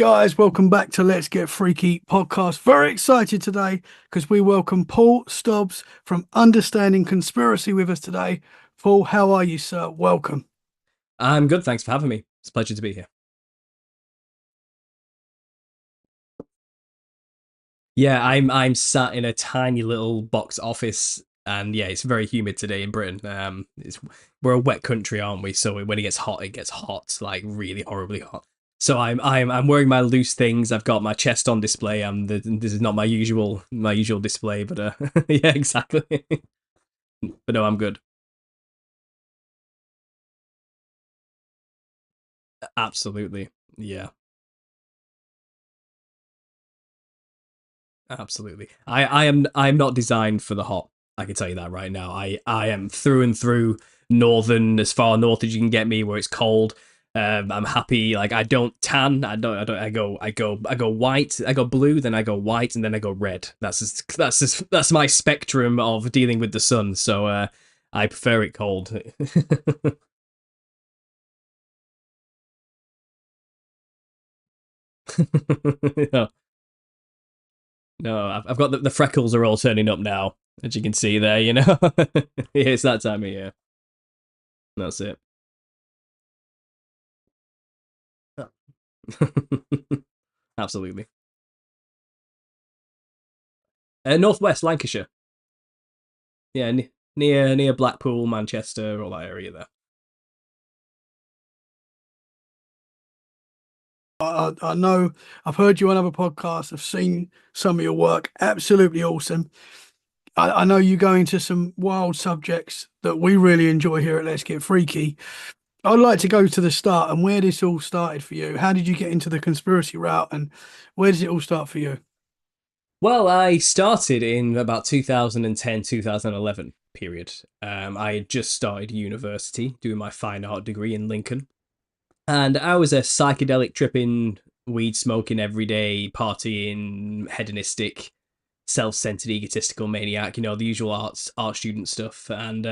Guys, welcome back to Let's Get Freaky podcast. Very excited today because we welcome Paul Stobbs from Understanding Conspiracy with us today. Paul, how are you, sir? Welcome. I'm good, thanks for having me. It's a pleasure to be here. Yeah, I'm sat in a tiny little box office, and yeah, it's very humid today in Britain. We're a wet country, aren't we? So when it gets hot, like really horribly hot. So I'm wearing my loose things. I've got my chest on display. This is not my usual display, but yeah, exactly. But no, I'm good. Absolutely, yeah. Absolutely. I'm not designed for the hot. I can tell you that right now. I am through and through northern, as far north as you can get me, where it's cold. I'm happy. Like I don't tan. I go white. I go blue. Then I go white, and then I go red. That's my spectrum of dealing with the sun. So I prefer it cold. no, no, I've got the freckles are all turning up now, as you can see there. It's that time of year. That's it. Absolutely. Northwest Lancashire. Yeah, near Blackpool, Manchester, all that area there. I know I've heard you on other podcasts. I've seen some of your work. Absolutely awesome. I know you go into some wild subjects that we really enjoy here at Let's Get Freaky. I'd like to go to the start and where this all started for you. How did you get into the conspiracy route and where does it all start for you? Well, I started in about 2010, 2011 period. I had just started university doing my fine art degree in Lincoln. And I was a psychedelic tripping, weed smoking everyday, partying, hedonistic, self-centered, egotistical maniac. The usual art student stuff. And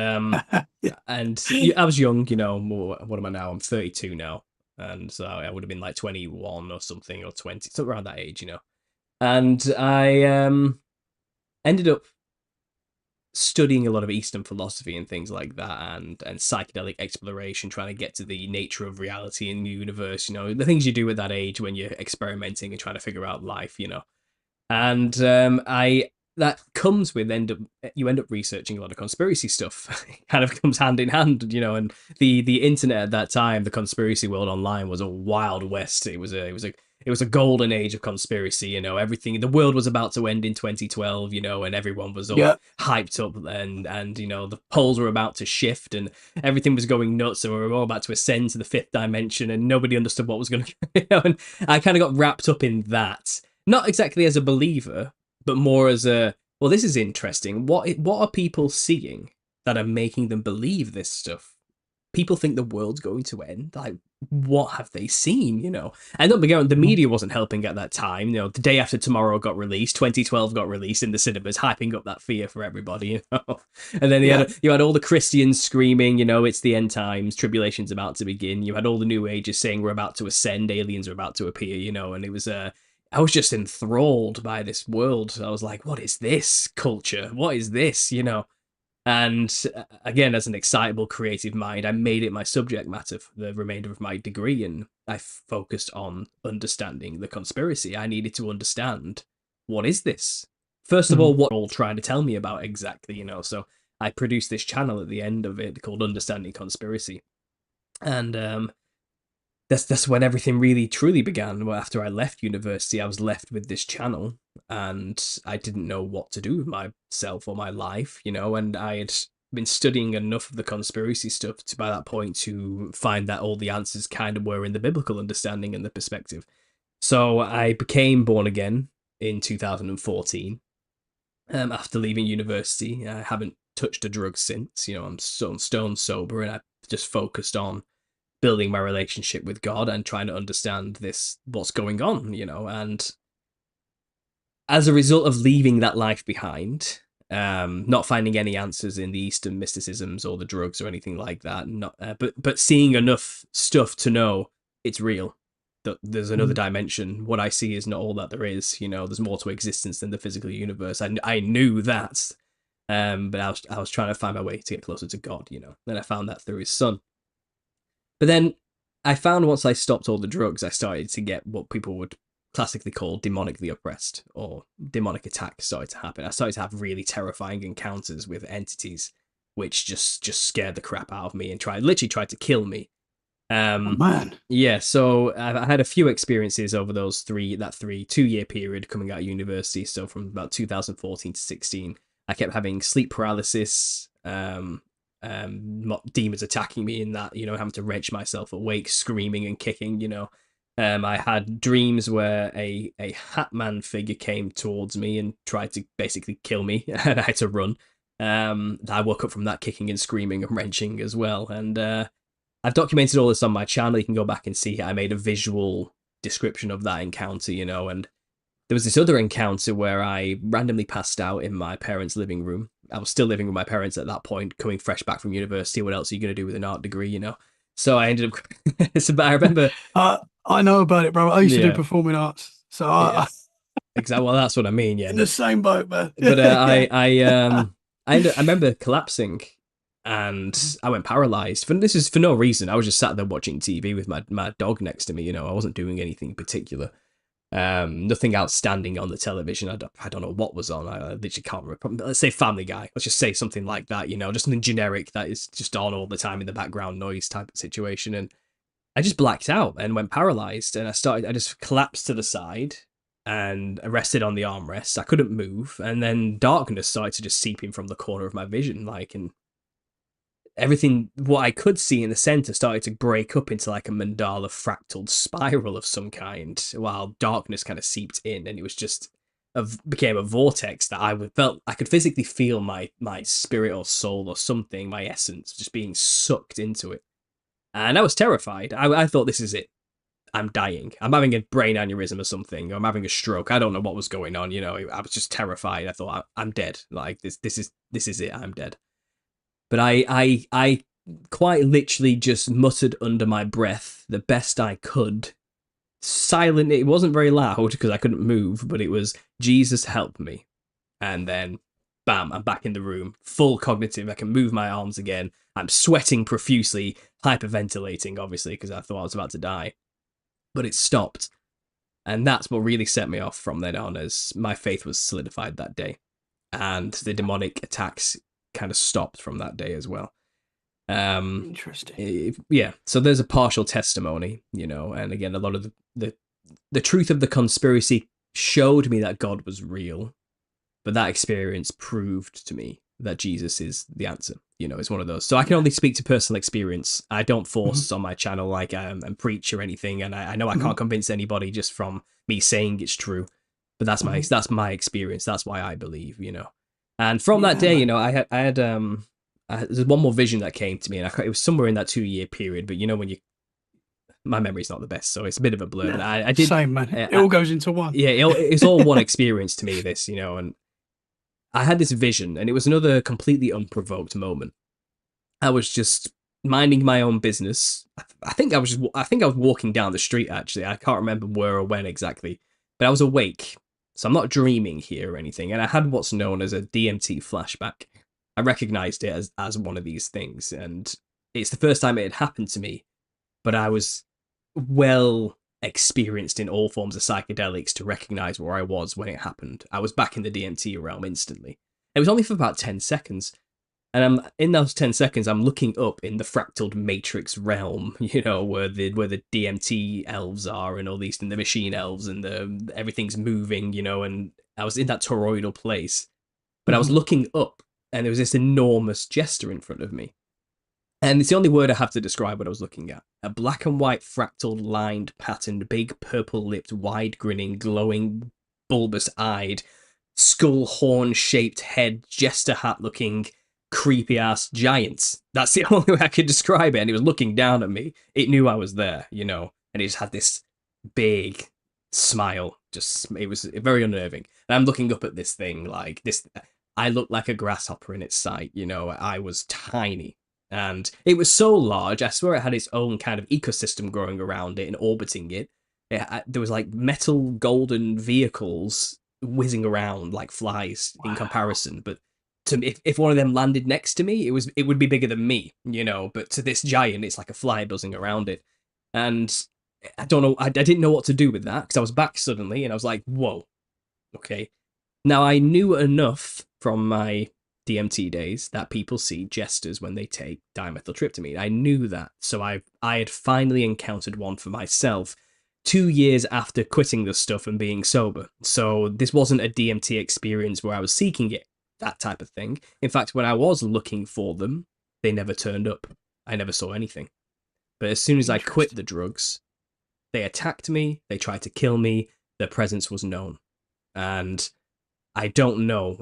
Yeah. I was young. What am I now? I'm 32 now, and so I would have been like 21 or something, or 20, something around that age. And I ended up studying a lot of Eastern philosophy and things like that, and psychedelic exploration, trying to get to the nature of reality in the universe. The things you do at that age when you're experimenting and trying to figure out life. And I that comes with you end up researching a lot of conspiracy stuff. It kind of comes hand in hand, and the internet at that time, the conspiracy world online was a wild west. It was a golden age of conspiracy. Everything, the world was about to end in 2012, and everyone was all Yeah. hyped up, and the poles were about to shift, and everything was going nuts, and we were all about to ascend to the fifth dimension, and nobody understood what was going to and I kind of got wrapped up in that, not exactly as a believer, but more as a, well, this is interesting. What are people seeing that are making them believe this stuff? People think the world's going to end. Like, what have they seen? And don't be going. The media wasn't helping at that time. The Day After Tomorrow got released. 2012 got released in the cinemas, hyping up that fear for everybody. And then Yeah. you had all the Christians screaming, it's the end times, tribulation's about to begin. You had all the New Agers saying we're about to ascend, aliens are about to appear. And it was I was just enthralled by this world. I was like, what is this culture? What is this? And again, as an excitable creative mind, I made it my subject matter for the remainder of my degree, and I focused on understanding the conspiracy. I needed to understand, what is this? First of Mhm. all, what all trying to tell me about exactly, So I produced this channel at the end of it called Understanding Conspiracy. And that's when everything really truly began. Well, after I left university, I was left with this channel, and I didn't know what to do with myself or my life, and I had been studying enough of the conspiracy stuff by that point to find that all the answers kind of were in the biblical understanding and the perspective. So I became born again in 2014. After leaving university, I haven't touched a drug since. I'm stone sober, and I just focused on building my relationship with God and trying to understand what's going on, and as a result of leaving that life behind, not finding any answers in the Eastern mysticisms or the drugs or anything like that, not but seeing enough stuff to know it's real. that there's another dimension. What I see is not all that there is. You know, there's more to existence than the physical universe. I knew that, but I was trying to find my way to get closer to God. You know, and I found that through His Son. But then I found once I stopped all the drugs, I started to get what people would classically call demonically oppressed, or demonic attacks started to happen. I started to have really terrifying encounters with entities which just scared the crap out of me and literally tried to kill me. Oh, man. Yeah, so I had a few experiences over those 2-year period coming out of university. So from about 2014 to 16, I kept having sleep paralysis, demons attacking me in that, you know, having to wrench myself awake, screaming and kicking, you know. I had dreams where a hat man figure came towards me and tried to basically kill me, and I had to run. I woke up from that kicking and screaming and wrenching as well. And I've documented all this on my channel. You can go back and see it. I made a visual description of that encounter, you know, and there was this other encounter where I randomly passed out in my parents' living room. I was still living with my parents at that point, coming fresh back from university. What else are you going to do with an art degree, you know? So I ended up... I remember... I know about it, bro. I used to do performing arts. So exactly. Well, that's what I mean, yeah. In the same boat, man. But I remember collapsing and I went paralyzed. This is for no reason. I was just sat there watching TV with my dog next to me, you know. I wasn't doing anything particular. Nothing outstanding on the television. I don't know what was on. I literally can't remember. Let's say Family Guy. Let's just say something like that, you know, just something generic that is just on all the time in the background noise type of situation. And I just blacked out and went paralyzed, and I just collapsed to the side and rested on the armrest. I couldn't move, and then darkness started to just seep in from the corner of my vision, like, and everything, what I could see in the center started to break up into like a mandala fractal spiral of some kind, while darkness kind of seeped in, and it was just became a vortex that I could physically feel my spirit or soul or something, my essence, just being sucked into it. And I was terrified. I thought, this is it. I'm dying. I'm having a brain aneurysm or something. Or I'm having a stroke. I don't know what was going on. You know, I was just terrified. I thought, I'm dead. Like this is it. I'm dead. But I quite literally just muttered under my breath the best I could. Silent. It wasn't very loud because I couldn't move, but it was, Jesus help me. And then, bam, I'm back in the room, full cognitive. I can move my arms again. I'm sweating profusely, hyperventilating, obviously, because I thought I was about to die. But it stopped. And that's what really set me off from then on, as my faith was solidified that day. And the demonic attacks kind of stopped from that day as well. Interesting. Yeah, so there's a partial testimony, you know, and again, a lot of the truth of the conspiracy showed me that God was real, but that experience proved to me that Jesus is the answer. You know, it's one of those. So I can only speak to personal experience. I don't force on my channel like and preach or anything, and I know I can't convince anybody just from me saying it's true. But that's my experience. That's why I believe, you know. And from that day, you know, I had there's one more vision that came to me, and it was somewhere in that 2-year period. But you know, my memory's not the best, so it's a bit of a blur. But I did, same, man. It all goes into one. Yeah, it's all one experience to me. This, you know, and I had this vision, and it was another completely unprovoked moment. I was just minding my own business. I think I was walking down the street. Actually, I can't remember where or when exactly, but I was awake, so I'm not dreaming here or anything. And I had what's known as a DMT flashback. I recognized it as one of these things, and it's the first time it had happened to me. But I was well experienced in all forms of psychedelics to recognize where I was when it happened. I was back in the DMT realm instantly. It was only for about 10 seconds. And I'm in those 10 seconds, I'm looking up in the fractaled matrix realm, you know, where the DMT elves are and all these, and the machine elves, and everything's moving, you know, and I was in that toroidal place. But I was looking up, and there was this enormous jester in front of me. And it's the only word I have to describe what I was looking at. A black and white fractal lined patterned, big purple-lipped, wide-grinning, glowing, bulbous-eyed, skull horn-shaped head, jester hat-looking, creepy-ass giant. That's the only way I could describe it. And it was looking down at me. It knew I was there, you know. And it just had this big smile. It was very unnerving. And I'm looking up at this thing like this. I looked like a grasshopper in its sight, you know. I was tiny. And it was so large, I swear it had its own kind of ecosystem growing around it and orbiting it. There was like metal golden vehicles whizzing around like flies in Wow. comparison. But if one of them landed next to me, it would be bigger than me, you know. But to this giant, it's like a fly buzzing around it, and I don't know. I didn't know what to do with that because I was back suddenly, and I was like, whoa, okay. Now I knew enough from my DMT days that people see jesters when they take dimethyltryptamine. I knew that, so I had finally encountered one for myself 2 years after quitting the stuff and being sober. So this wasn't a DMT experience where I was seeking it, that type of thing. In fact, when I was looking for them, they never turned up. I never saw anything. But as soon as I quit Interesting. the drugs, they attacked me, they tried to kill me, their presence was known. And I don't know.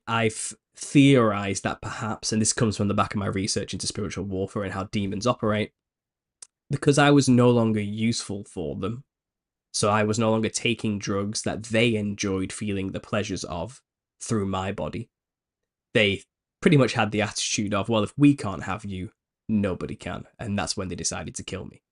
I've theorized that perhaps, and this comes from the back of my research into spiritual warfare and how demons operate, because I was no longer useful for them. So I was no longer taking drugs that they enjoyed feeling the pleasures of through my body. They pretty much had the attitude of, well, if we can't have you, nobody can. And that's when they decided to kill me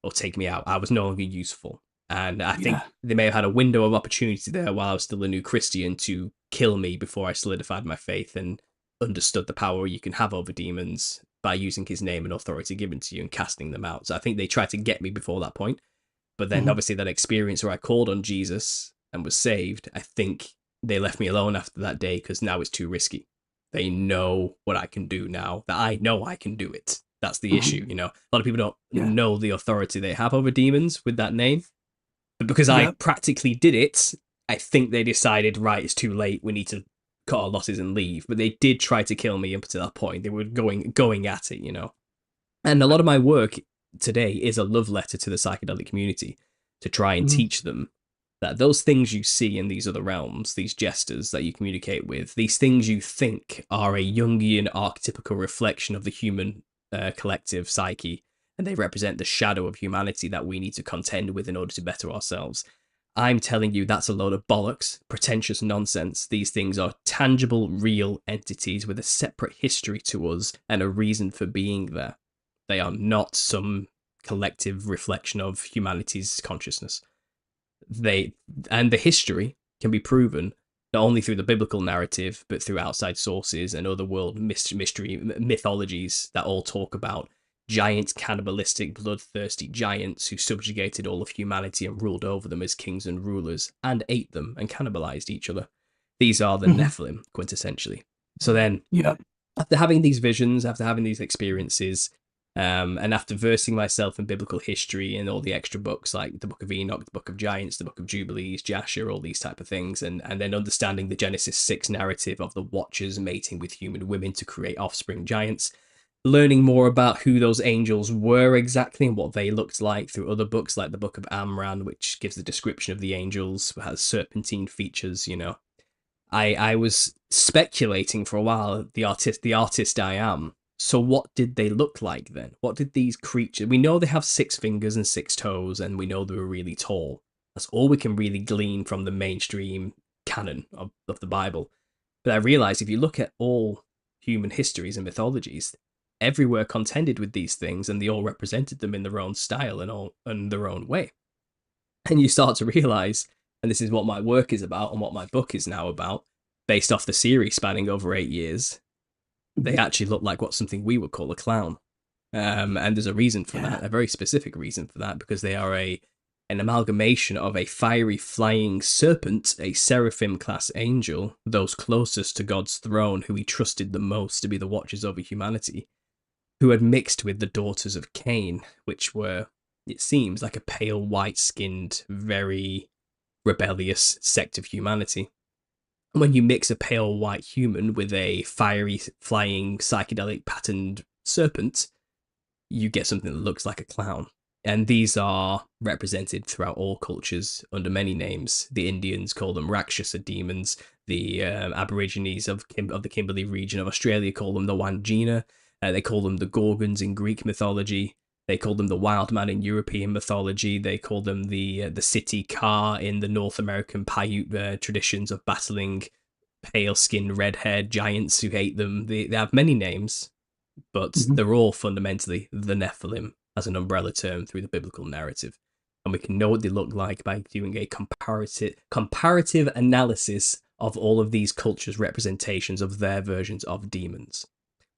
or take me out. I was no longer useful. And I think Yeah. they may have had a window of opportunity there while I was still a new Christian to kill me before I solidified my faith and understood the power you can have over demons by using his name and authority given to you and casting them out. So I think they tried to get me before that point. But then Hmm. obviously that experience where I called on Jesus and was saved, I think they left me alone after that day because now it's too risky. They know what I can do now, that I know I can do it. That's the Hmm. issue, you know. A lot of people don't Yeah. know the authority they have over demons with that name. But because I Yeah. practically did it, I think they decided, right, it's too late. We need to cut our losses and leave. But they did try to kill me up to that point. They were going at it, you know. And a lot of my work today is a love letter to the psychedelic community to try and Hmm. teach them that those things you see in these other realms, these jesters that you communicate with, these things you think are a Jungian archetypical reflection of the human collective psyche, and they represent the shadow of humanity that we need to contend with in order to better ourselves. I'm telling you, that's a load of bollocks, pretentious nonsense. These things are tangible, real entities with a separate history to us and a reason for being there. They are not some collective reflection of humanity's consciousness. They and the history can be proven not only through the biblical narrative, but through outside sources and other world mystery mythologies that all talk about giant, cannibalistic, bloodthirsty giants who subjugated all of humanity and ruled over them as kings and rulers, and ate them and cannibalized each other. These are the Hmm. Nephilim, quintessentially. So then, Yeah. after having these visions, after having these experiences, and after versing myself in biblical history and all the extra books like the Book of Enoch, the Book of Giants, the Book of Jubilees, Jasher, all these type of things, and then understanding the Genesis 6 narrative of the Watchers mating with human women to create offspring giants, learning more about who those angels were exactly and what they looked like through other books like the Book of Amran, which gives the description of the angels, has serpentine features, you know. I was speculating for a while, the artist I am. So what did they look like then? What did these creatures? We know they have 6 fingers and 6 toes, and we know they were really tall. That's all we can really glean from the mainstream canon of the Bible. But I realized if you look at all human histories and mythologies, everywhere contended with these things, and they all represented them in their own style and all in their own way. And you start to realize, and this is what my work is about and what my book is now about, based off the series spanning over 8 years, they Mhm. actually look like what something we would call a clown. And there's a reason for Yeah. that, a very specific reason for that, because they are an amalgamation of a fiery flying serpent, a seraphim class angel, those closest to God's throne, who he trusted the most to be the watchers over humanity, who had mixed with the daughters of Cain, which were, it seems, like a pale white skinned, very rebellious sect of humanity. When you mix a pale white human with a fiery, flying, psychedelic patterned serpent, you get something that looks like a clown. And these are represented throughout all cultures under many names. The Indians call them Rakshasa demons. The Aborigines of the Kimberley region of Australia call them the Wangina. They call them the Gorgons in Greek mythology. They call them the Wild Man in European mythology. They call them the City Car in the North American Paiute traditions of battling pale-skinned, red-haired giants who hate them. They have many names, but Mhm. they're all fundamentally the Nephilim as an umbrella term through the biblical narrative. And we can know what they look like by doing a comparative analysis of all of these cultures' representations of their versions of demons.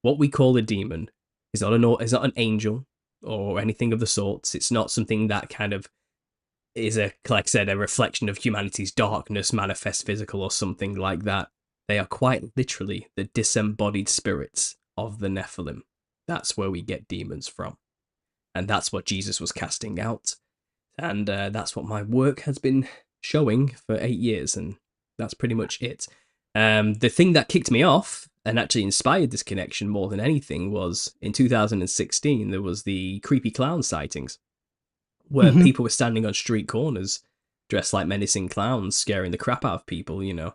What we call a demon is not an angel or anything of the sorts. It's not something that kind of is like I said, a reflection of humanity's darkness, manifest physical or something like that. They are quite literally the disembodied spirits of the Nephilim. That's where we get demons from. And that's what Jesus was casting out. And that's what my work has been showing for 8 years. And that's pretty much it. The thing that kicked me off and actually inspired this connection more than anything was in 2016, there was the creepy clown sightings, where people were standing on street corners dressed like menacing clowns, scaring the crap out of people, you know.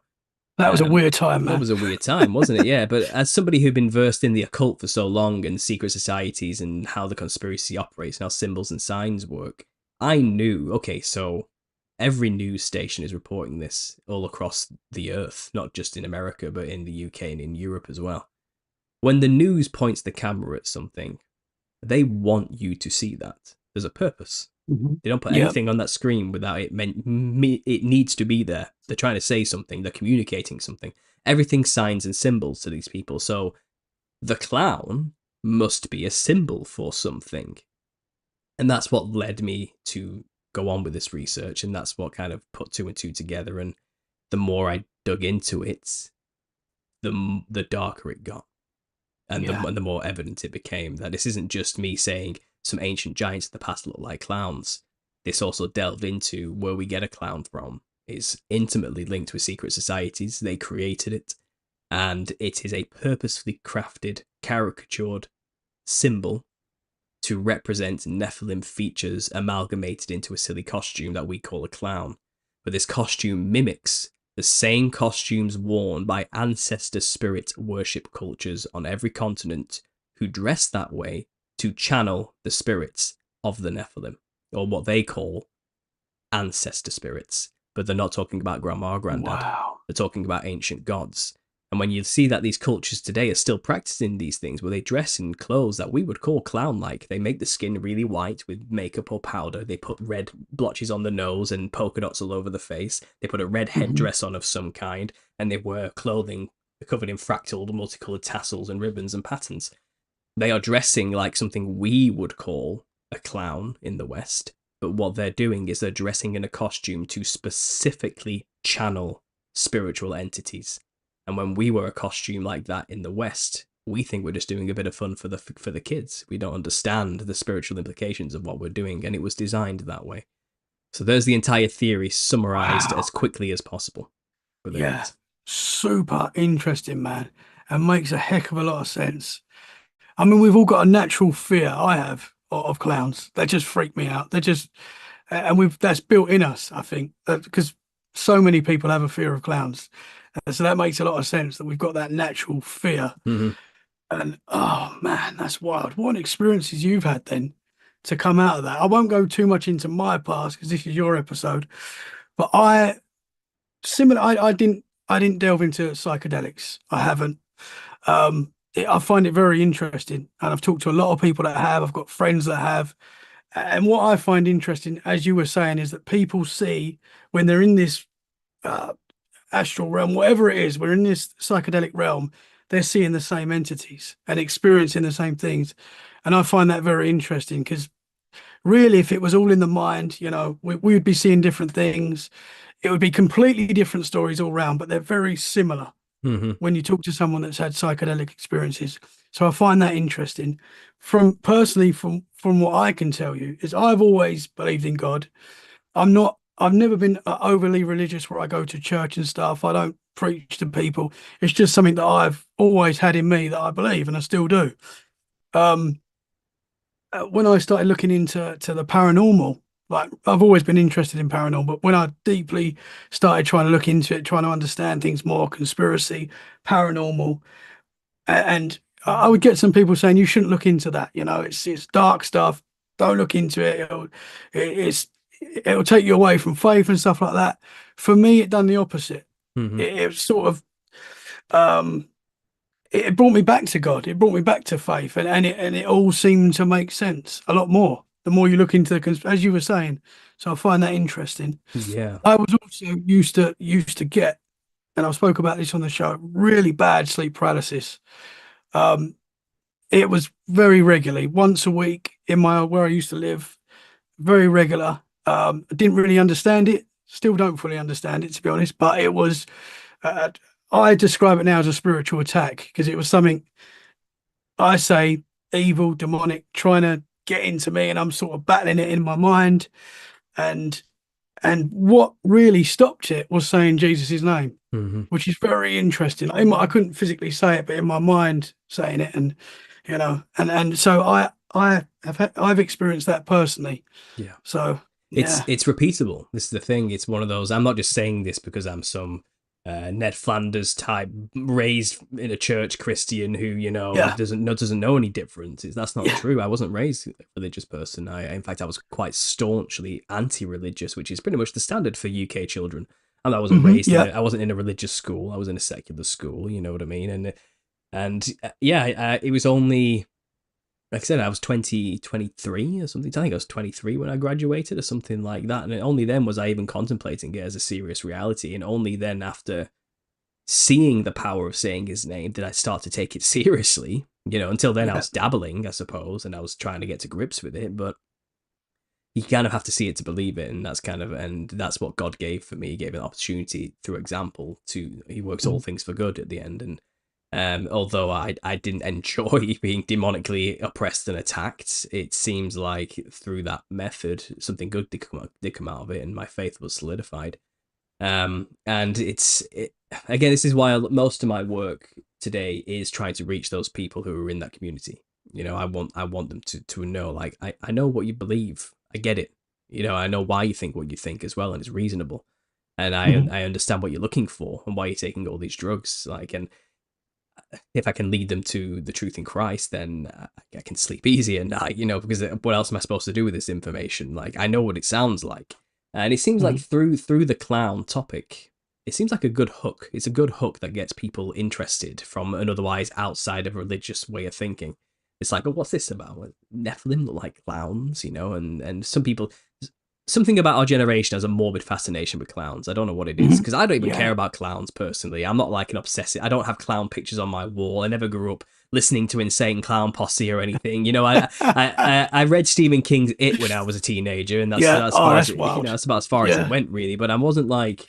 That was a weird time, man. That was a weird time, wasn't it? Yeah, but as somebody who'd been versed in the occult for so long and secret societies and how the conspiracy operates and how symbols and signs work, I knew, okay, so every news station is reporting this all across the earth, not just in America, but in the UK and in Europe as well. When the news points the camera at something, they want you to see that. There's a purpose. They don't put anything on that screen without it it needs to be there. They're trying to say something. They're communicating something. Everything's signs and symbols to these people. So the clown must be a symbol for something. And that's what led me to go on with this research. And that's what kind of put 2 and 2 together. And the more I dug into it, the darker it got. And the more evident it became that this isn't just me saying some ancient giants of the past look like clowns. This also delved into where we get a clown from. It's intimately linked with secret societies. They created it. And it is a purposefully crafted, caricatured symbol to represent Nephilim features amalgamated into a silly costume that we call a clown. But this costume mimics the same costumes worn by ancestor spirit worship cultures on every continent who dress that way to channel the spirits of the Nephilim, or what they call ancestor spirits. But they're not talking about grandma or granddad. Wow. They're talking about ancient gods. And when you see that these cultures today are still practicing these things, where they dress in clothes that we would call clown-like, they make the skin really white with makeup or powder, they put red blotches on the nose and polka dots all over the face, they put a red headdress on of some kind, and they wear clothing covered in fractal, multicolored tassels and ribbons and patterns. They are dressing like something we would call a clown in the West, but what they're doing is they're dressing in a costume to specifically channel spiritual entities. And when we wear a costume like that in the West, we think we're just doing a bit of fun for the kids. We don't understand the spiritual implications of what we're doing, and it was designed that way. So there's the entire theory summarized as quickly as possible. Yeah, super interesting, man, and makes a heck of a lot of sense. I mean, we've all got a natural fear. I have of clowns. They just freak me out. They're just, and that's built in us, I think, because so many people have a fear of clowns. So that makes a lot of sense that we've got that natural fear. And oh man, that's wild. What experiences you've had then to come out of that. I won't go too much into my past because this is your episode, but I didn't delve into psychedelics. I haven't. I find it very interesting, and I've talked to a lot of people that have. I've got friends that have, and what I find interesting, as you were saying, is that people see when they're in this astral realm, whatever it is, we're in this psychedelic realm, they're seeing the same entities and experiencing the same things. And I find that very interesting because really, if it was all in the mind, you know, we would be seeing different things. It would be completely different stories all around, but they're very similar when you talk to someone that's had psychedelic experiences. So I find that interesting. From what I can tell you, is I've always believed in God. I've never been overly religious where I go to church and stuff. I don't preach to people. It's just something that I've always had in me that I believe, and I still do. When I started looking into the paranormal, like I've always been interested in paranormal, but when I deeply started trying to look into it, trying to understand things more, conspiracy, paranormal, and I would get some people saying you shouldn't look into that. You know, it's dark stuff. Don't look into it. It'll take you away from faith and stuff like that. For me, it done the opposite. It sort of it brought me back to God. It brought me back to faith, and it all seemed to make sense a lot more. The more you look into as you were saying, So I find that interesting. Yeah. I was also used to get, and I've spoke about this on the show, really bad sleep paralysis. Um, it was very regularly, once a week in my where I used to live, very regular. I didn't really understand it, still don't fully understand it to be honest, but it was. Uh, I describe it now as a spiritual attack because it was something I say evil, demonic, trying to get into me, and I'm sort of battling it in my mind. And what really stopped it was saying Jesus' name, Hmm. which is very interesting. I couldn't physically say it, but in my mind saying it, and and so I've experienced that personally. Yeah. So It's yeah, it's repeatable. This is the thing. It's one of those. I'm not just saying this because I'm some Ned Flanders type, raised in a church Christian who yeah, doesn't know any difference. That's not yeah, true. I wasn't raised a religious person. In fact, I was quite staunchly anti-religious, which is pretty much the standard for UK children. And yeah, I wasn't in a religious school. I was in a secular school. You know what I mean? And yeah, it was only, like I said, I was 23 or something. I think I was 23 when I graduated or something like that. And only then was I even contemplating it as a serious reality. And only then, after seeing the power of saying his name, did I start to take it seriously. Until then I yeah. was dabbling, I suppose, and I was trying to get to grips with it. But you kind of have to see it to believe it. And that's what God gave for me. He gave an opportunity through example he works all Mm. things for good at the end. And although I didn't enjoy being demonically oppressed and attacked, it seems like through that method something good did come out of it, and my faith was solidified. And again, this is why most of my work today is trying to reach those people who are in that community. I want them to know, like, I know what you believe. I get it. I know why you think what you think as well, and it's reasonable. And Mhm. I understand what you're looking for and why you're taking all these drugs. Like, and if I can lead them to the truth in Christ, then I can sleep easy at night, because what else am I supposed to do with this information? Like, I know what it sounds like. And it seems like Mhm. through the clown topic, it seems like a good hook. It's a good hook that gets people interested from an otherwise outside of religious way of thinking. It's like, oh, what's this about? Well, Nephilim look like clowns, and some people, something about our generation has a morbid fascination with clowns. I don't know what it is, Mhm. because I don't even care Yeah. about clowns personally. I'm not like an obsessive. I don't have clown pictures on my wall. I never grew up listening to Insane Clown Posse or anything. I read Stephen King's It when I was a teenager, and that's Yeah. as Oh, far as that's it, wild. that's about as far as it Yeah. went, really. But I wasn't like,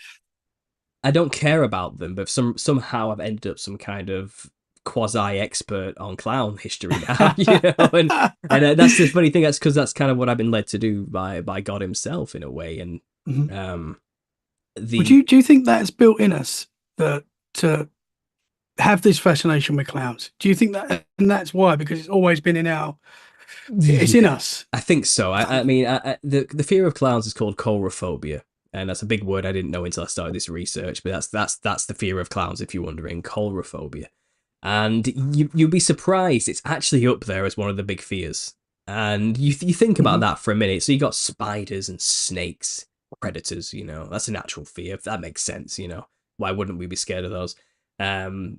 I don't care about them, but somehow I've ended up some kind of quasi expert on clown history now, and that's the funny thing. That's because that's kind of what I've been led to do by God Himself in a way, and Mhm. um, Would the you do you think that's built in us that to have this fascination with clowns? Do you think that, and that's why, because it's always been in it's in yeah, us. I think so. I mean, the fear of clowns is called coulrophobia, and that's a big word I didn't know until I started this research. But that's the fear of clowns, if you're wondering, coulrophobia. And you'd be surprised it's actually up there as one of the big fears. And you think about Mhm. that for a minute. So you got spiders and snakes, predators. That's a natural fear. If that makes sense. Why wouldn't we be scared of those? Um,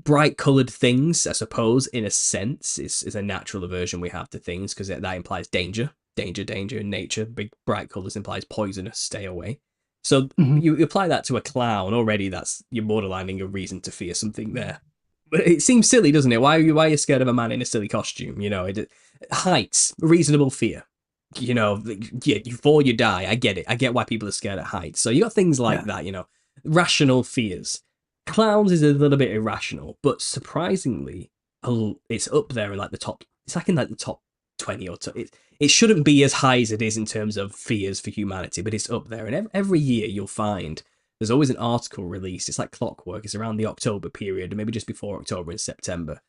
Bright coloured things, I suppose, in a sense, is a natural aversion we have to things, because that implies danger, danger in nature. Big bright colours implies poisonous. Stay away. So Mhm. you apply that to a clown already. That's you're borderlining a reason to fear something there. But it seems silly, doesn't it? Why are you scared of a man in a silly costume? Heights, reasonable fear. Yeah, you fall, you die. I get it. I get why people are scared at heights. So you got things like Yeah. that. Rational fears. Clowns is a little bit irrational, but surprisingly, it's up there in like the top. It's like in like the top 20 or so. It shouldn't be as high as it is in terms of fears for humanity, but it's up there. And every year you'll find there's always an article released. It's like clockwork. It's around the October period, maybe just before October and September.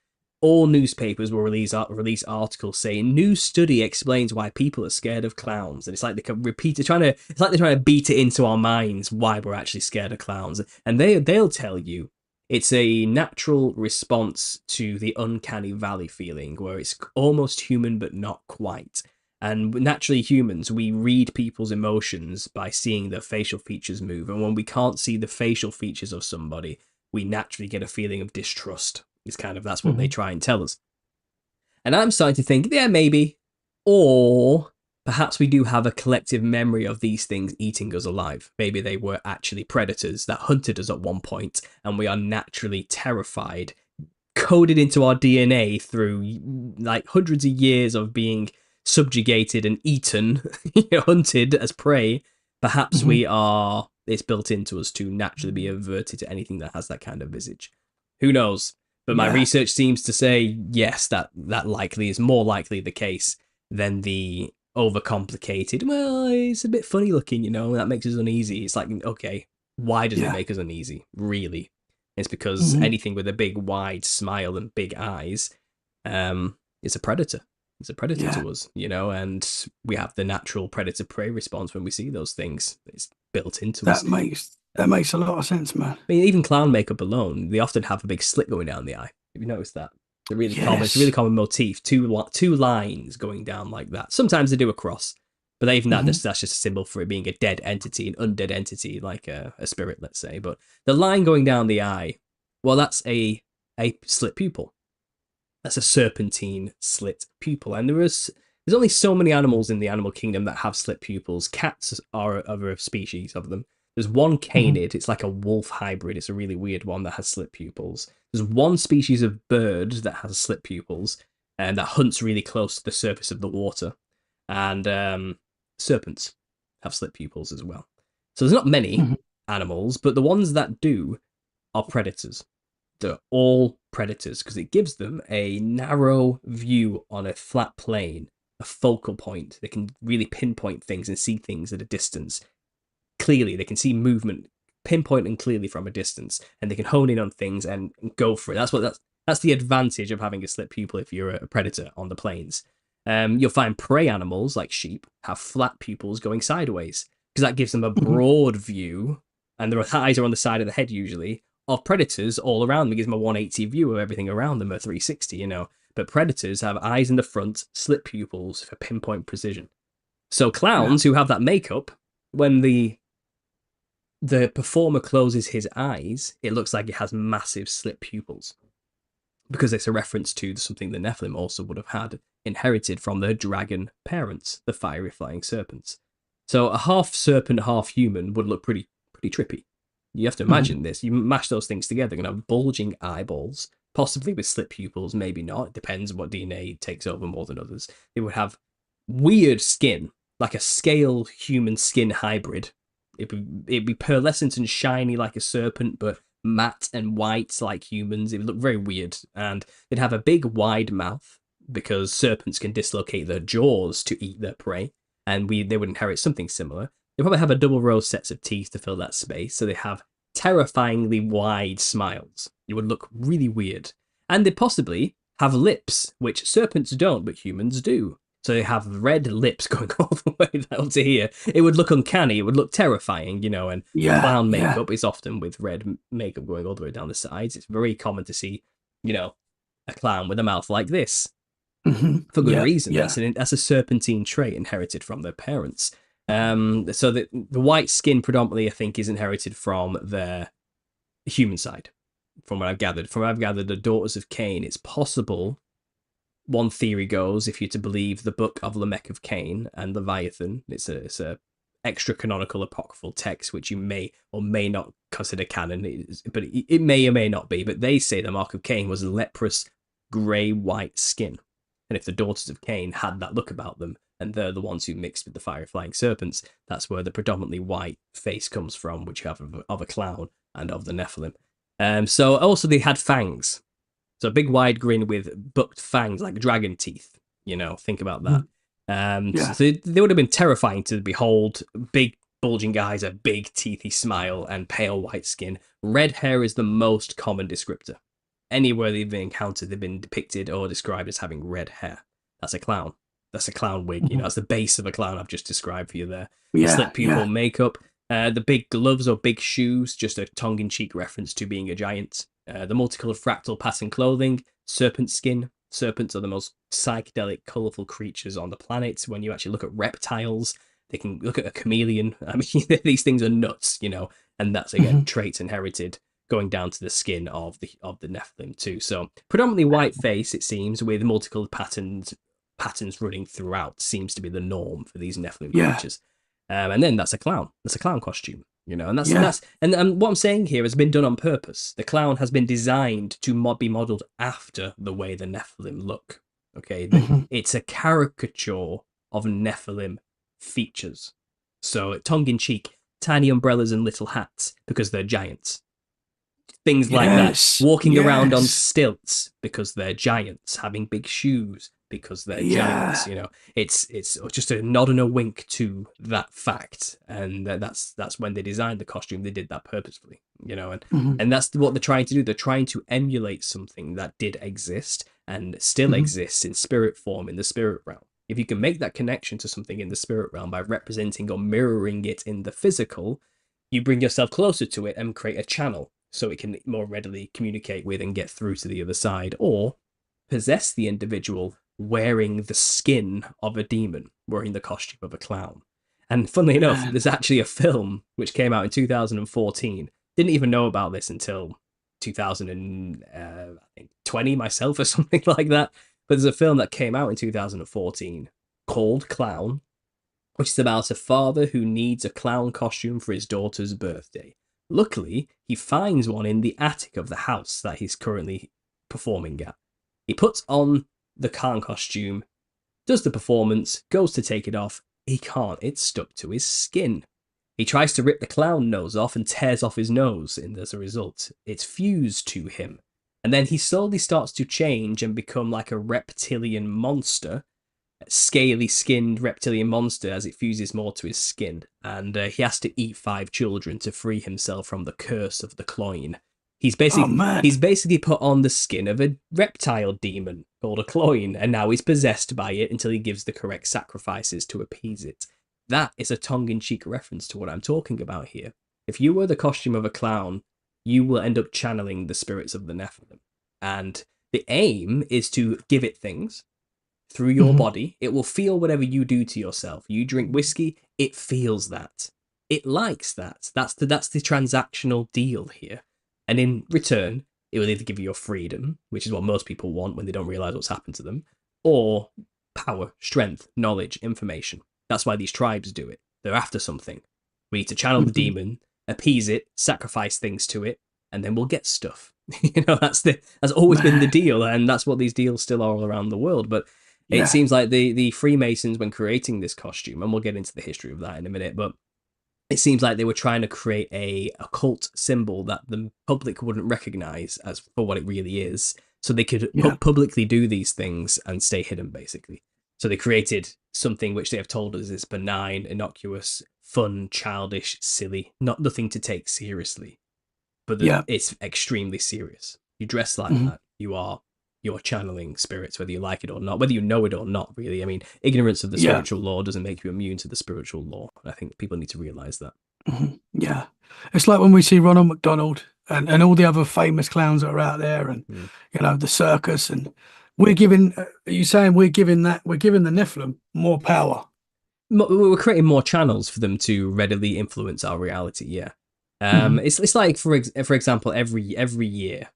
All newspapers will release articles saying new study explains why people are scared of clowns, and it's like they can repeat it, it's like they're trying to beat it into our minds why we're actually scared of clowns, and they'll tell you it's a natural response to the uncanny valley feeling, where it's almost human but not quite. And naturally, humans, we read people's emotions by seeing their facial features move. And when we can't see the facial features of somebody, we naturally get a feeling of distrust. That's what they Mhm. try and tell us. And I'm starting to think, yeah, maybe. Or perhaps we do have a collective memory of these things eating us alive. Maybe they were actually predators that hunted us at one point, and we are naturally terrified, coded into our DNA through like hundreds of years of being subjugated and eaten, hunted as prey. Perhaps Mhm. it's built into us to naturally be averted to anything that has that kind of visage. Who knows? But my Yeah. research seems to say yes, that likely is more likely the case than the overcomplicated. Well, it's a bit funny looking, that makes us uneasy. It's like, okay, why does it Yeah. make us uneasy? Really? It's because Mhm. anything with a big wide smile and big eyes, is a predator. It's a predator Yeah. to us, and we have the natural predator prey response when we see those things. It's built into us. That makes a lot of sense, man. I mean, even clown makeup alone, they often have a big slit going down the eye. Have you noticed that? It's a really Yes. common motif. Two lines going down like that. Sometimes they do a cross, but even that, Mhm. that's just a symbol for it being a dead entity, an undead entity, like a spirit, let's say. But the line going down the eye, well, that's a slit pupil. That's a serpentine slit pupil, and there's only so many animals in the animal kingdom that have slit pupils. Cats are other species of them. There's one Mhm. canid. It's like a wolf hybrid. It's a really weird one that has slit pupils. There's one species of bird that has slit pupils and that hunts really close to the surface of the water. And serpents have slit pupils as well. So there's not many Mhm. animals, but the ones that do are predators. They're all predators because it gives them a narrow view on a flat plane, a focal point. They can really pinpoint things and see things at a distance clearly. They can see movement, pinpoint and clearly from a distance, and they can hone in on things and go for it. That's the advantage of having a slit pupil if you're a predator on the plains. You'll find prey animals like sheep have flat pupils going sideways because that gives them a Mhm. broad view, and their eyes are on the side of the head usually of predators all around them. It gives them a 180 view of everything around them, a 360. But predators have eyes in the front, slit pupils for pinpoint precision. So Yeah. clowns who have that makeup, when the performer closes his eyes, it looks like it has massive slit pupils because it's a reference to something the Nephilim also would have had inherited from their dragon parents, the fiery flying serpents. So a half serpent, half human would look pretty trippy. You have to Mhm. imagine this. You mash those things together, you're gonna have bulging eyeballs, possibly with slit pupils, maybe not. It depends what DNA takes over more than others. They would have weird skin, like a scale human skin hybrid. It'd be pearlescent and shiny like a serpent, but matte and white like humans. It would look very weird, and they'd have a big wide mouth because serpents can dislocate their jaws to eat their prey, and they would inherit something similar. They probably have a double row sets of teeth to fill that space, so they have terrifyingly wide smiles. It would look really weird, and they possibly have lips, which serpents don't, but humans do. So they have red lips going all the way down to here. It would look uncanny. It would look terrifying, and Yeah. clown Yeah. makeup is often with red makeup going all the way down the sides. It's very common to see, you know, a clown with a mouth like this Mhm. for good Yeah. reason. Yeah. That's a serpentine trait inherited from their parents. So the white skin predominantly, I think, is inherited from their human side. From what I've gathered, the daughters of Cain, it's possible. One theory goes, if you're to believe the book of Lamech of Cain and Leviathan, it's a extra canonical apocryphal text which you may or may not consider canon, but it may or may not be. But they say the mark of Cain was leprous grey white skin, and if the daughters of Cain had that look about them, and they're the ones who mixed with the fire flying serpents, that's where the predominantly white face comes from, which you have of a clown and of the Nephilim. So also they had fangs, so a big wide grin with bucked fangs like dragon teeth. Think about that. Mhm. So Yeah. they would have been terrifying to behold. Big bulging eyes, a big teethy smile, and pale white skin. Red hair is the most common descriptor. Anywhere they've been encountered, they've been depicted or described as having red hair. That's a clown. That's a clown wig. Mhm. That's the base of a clown I've just described for you there. The Yeah. slit pupil Yeah. makeup, the big gloves or big shoes, just a tongue-in-cheek reference to being a giant. The multicolored fractal pattern clothing, serpent skin. Serpents are the most psychedelic, colorful creatures on the planet. When you actually look at reptiles, they can look at a chameleon. I mean, these things are nuts. And that's again Mhm. traits inherited going down to the skin of the Nephilim too. So predominantly white face, it seems, with multicolored patterns patterns running throughout seems to be the norm for these Nephilim Yeah. creatures. And then that's a clown. That's a clown costume, you know, and that's Yeah. and what I'm saying here has been done on purpose. The clown has been designed to be modeled after the way the Nephilim look. Okay, it's a caricature of Nephilim features. So tongue in cheek, tiny umbrellas and little hats because they're giants. Things like that. Walking around on stilts because they're giants. Having big shoes because they're giants. You know, it's just a nod and a wink to that fact, and that's when they designed the costume. They did that purposefully. You know, and that's what they're trying to do. They're trying to emulate something that did exist and still exists in spirit form in the spirit realm. If you can make that connection to something in the spirit realm by representing or mirroring it in the physical, you bring yourself closer to it and create a channel so it can more readily communicate with and get through to the other side, or possess the individual wearing the skin of a demon, wearing the costume of a clown. And funnily enough, there's actually a film which came out in 2014. Didn't even know about this until 2020 myself or something like that. But there's a film that came out in 2014 called Clown, which is about a father who needs a clown costume for his daughter's birthday. Luckily, he finds one in the attic of the house that he's currently performing at. He puts on the clown costume, does the performance, goes to take it off. He can't, it's stuck to his skin. He tries to rip the clown nose off and tears off his nose, and as a result, it's fused to him. And then he slowly starts to change and become like a reptilian monster, scaly skinned reptilian monster as it fuses more to his skin. And he has to eat 5 children to free himself from the curse of the cloyne. He's basically put on the skin of a reptile demon called a cloyne, and now he's possessed by it until he gives the correct sacrifices to appease it. That is a tongue-in-cheek reference to what I'm talking about here. If you wear the costume of a clown, you will end up channeling the spirits of the Nephilim. And the aim is to give it things through your body. It will feel whatever you do to yourself. You drink whiskey, it feels that. It likes that. That's the transactional deal here. And in return, it will either give you your freedom, which is what most people want when they don't realize what's happened to them, or power, strength, knowledge, information. That's why these tribes do it. They're after something. We need to channel the demon, appease it, sacrifice things to it, and then we'll get stuff. You know, that's always been the deal, and that's what these deals still are all around the world. But it seems like the Freemasons, when creating this costume, and we'll get into the history of that in a minute, but it seems like they were trying to create a occult symbol that the public wouldn't recognize as for what it really is, so they could publicly do these things and stay hidden, basically. So they created something which they have told us is benign, innocuous, fun, childish, silly, nothing to take seriously. But it's extremely serious. You dress like that, you're channeling spirits, whether you like it or not, whether you know it or not, really. I mean, ignorance of the spiritual law doesn't make you immune to the spiritual law. I think people need to realize that. Yeah. It's like when we see Ronald McDonald and all the other famous clowns that are out there, and, you know, the circus, and we're giving, are you saying we're giving the Nephilim more power? We're creating more channels for them to readily influence our reality, yeah. It's like, for example, every year,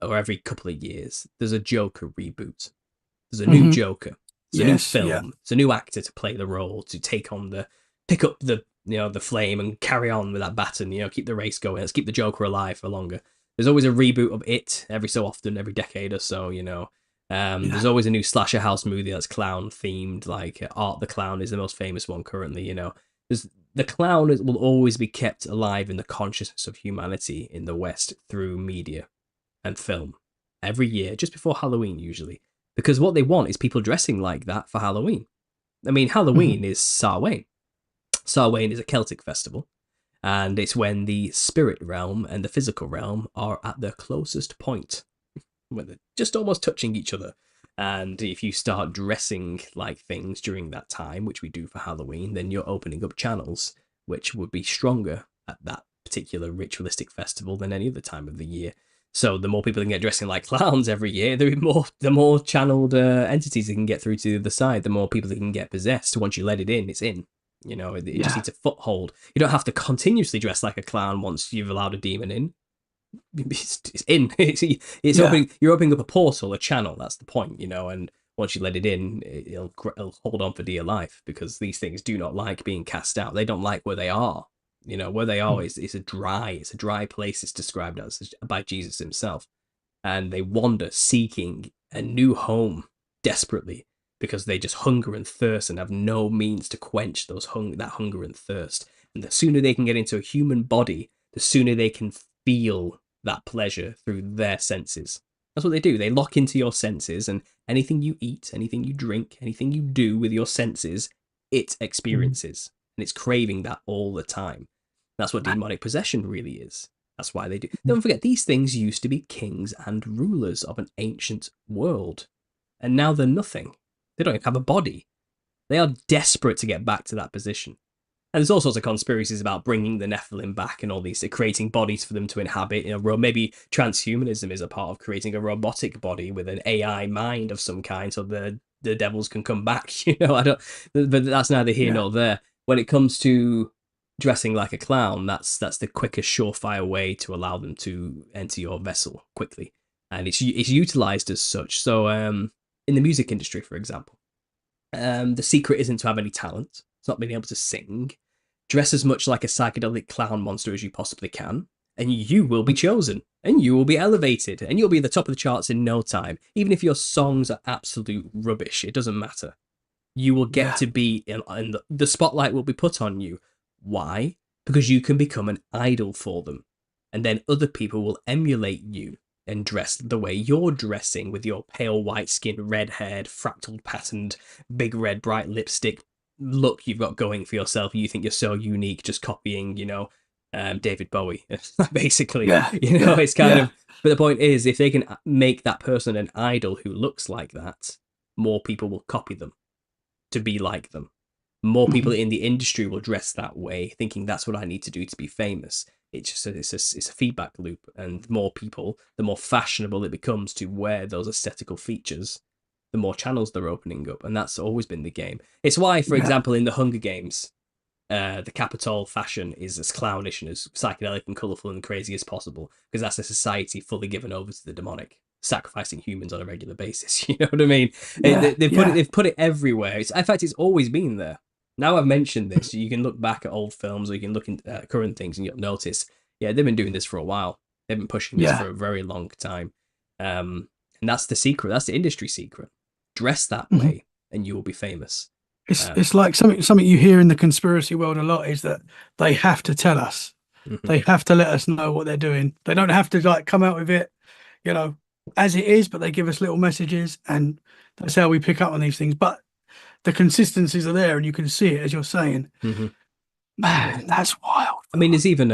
or every couple of years, there's a Joker reboot. There's a new Joker. It's a new film. It's a new actor to play the role, to pick up the flame and carry on with that baton, keep the race going. Let's keep the Joker alive for longer. There's always a reboot of It every so often, every decade or so, There's always a new slasher house movie that's clown themed, like Art the Clown is the most famous one currently, The clown will always be kept alive in the consciousness of humanity in the West through media and film every year, just before Halloween usually, because what they want is people dressing like that for Halloween. I mean, Halloween is Samhain. Samhain is a Celtic festival, and it's when the spirit realm and the physical realm are at their closest point, when they're just almost touching each other. And if you start dressing like things during that time, which we do for Halloween, then you're opening up channels which would be stronger at that particular ritualistic festival than any other time of the year. So the more people can get dressing like clowns every year, the more channeled entities they can get through to the other side, the more people that can get possessed. Once you let it in, it's in. It just needs a foothold. You don't have to continuously dress like a clown once you've allowed a demon in. It's in. It's opening. You're opening up a portal, a channel. That's the point, And once you let it in, it'll hold on for dear life, because these things do not like being cast out. They don't like where they are. You know, where they are is it's a dry place. It's described as by Jesus himself, and they wander seeking a new home desperately, because they just hunger and thirst and have no means to quench that hunger and thirst. And the sooner they can get into a human body, the sooner they can feel that pleasure through their senses. That's what they do. They lock into your senses, and anything you eat, anything you drink, anything you do with your senses, it experiences. And it's craving that all the time. That's what demonic possession really is. That's why they do. Don't forget, these things used to be kings and rulers of an ancient world. And now they're nothing. They don't even have a body. They are desperate to get back to that position. And there's all sorts of conspiracies about bringing the Nephilim back and all these, creating bodies for them to inhabit. You know, maybe transhumanism is a part of creating a robotic body with an AI mind of some kind, so the devils can come back. You know, but that's neither here nor there. When it comes to dressing like a clown, that's the quickest, surefire way to allow them to enter your vessel quickly, and it's utilized as such. So, in the music industry, for example, the secret isn't to have any talent. It's not being able to sing. Dress as much like a psychedelic clown monster as you possibly can, and you will be chosen, and you will be elevated, and you'll be at the top of the charts in no time. Even if your songs are absolute rubbish, it doesn't matter. You will get to be in the spotlight will be put on you. Why? Because you can become an idol for them, and then other people will emulate you and dress the way you're dressing, with your pale white skin, red haired, fractal patterned, big red bright lipstick look you've got going for yourself. You think you're so unique, just copying, David Bowie, basically. It's kind of. But the point is, if they can make that person an idol who looks like that, more people will copy them to be like them. More people in the industry will dress that way, thinking that's what I need to do to be famous. It's a feedback loop, and more people, the more fashionable it becomes to wear those aesthetical features, the more channels they're opening up, and that's always been the game. It's why, for example, in the Hunger Games, the Capitol fashion is as clownish and as psychedelic and colourful and crazy as possible, because that's a society fully given over to the demonic, sacrificing humans on a regular basis. You know what I mean? They've put it everywhere. In fact, it's always been there. Now I've mentioned this, you can look back at old films, or you can look at current things, and you'll notice, they've been doing this for a while. They've been pushing this for a very long time. And that's the secret. That's the industry secret. Dress that way, and you will be famous. It's like something you hear in the conspiracy world a lot, is that they have to tell us. They have to let us know what they're doing. They don't have to come out with it, as it is, but they give us little messages, and that's how we pick up on these things. But the consistencies are there, and you can see it, as you're saying. Man, that's wild. I mean, there's even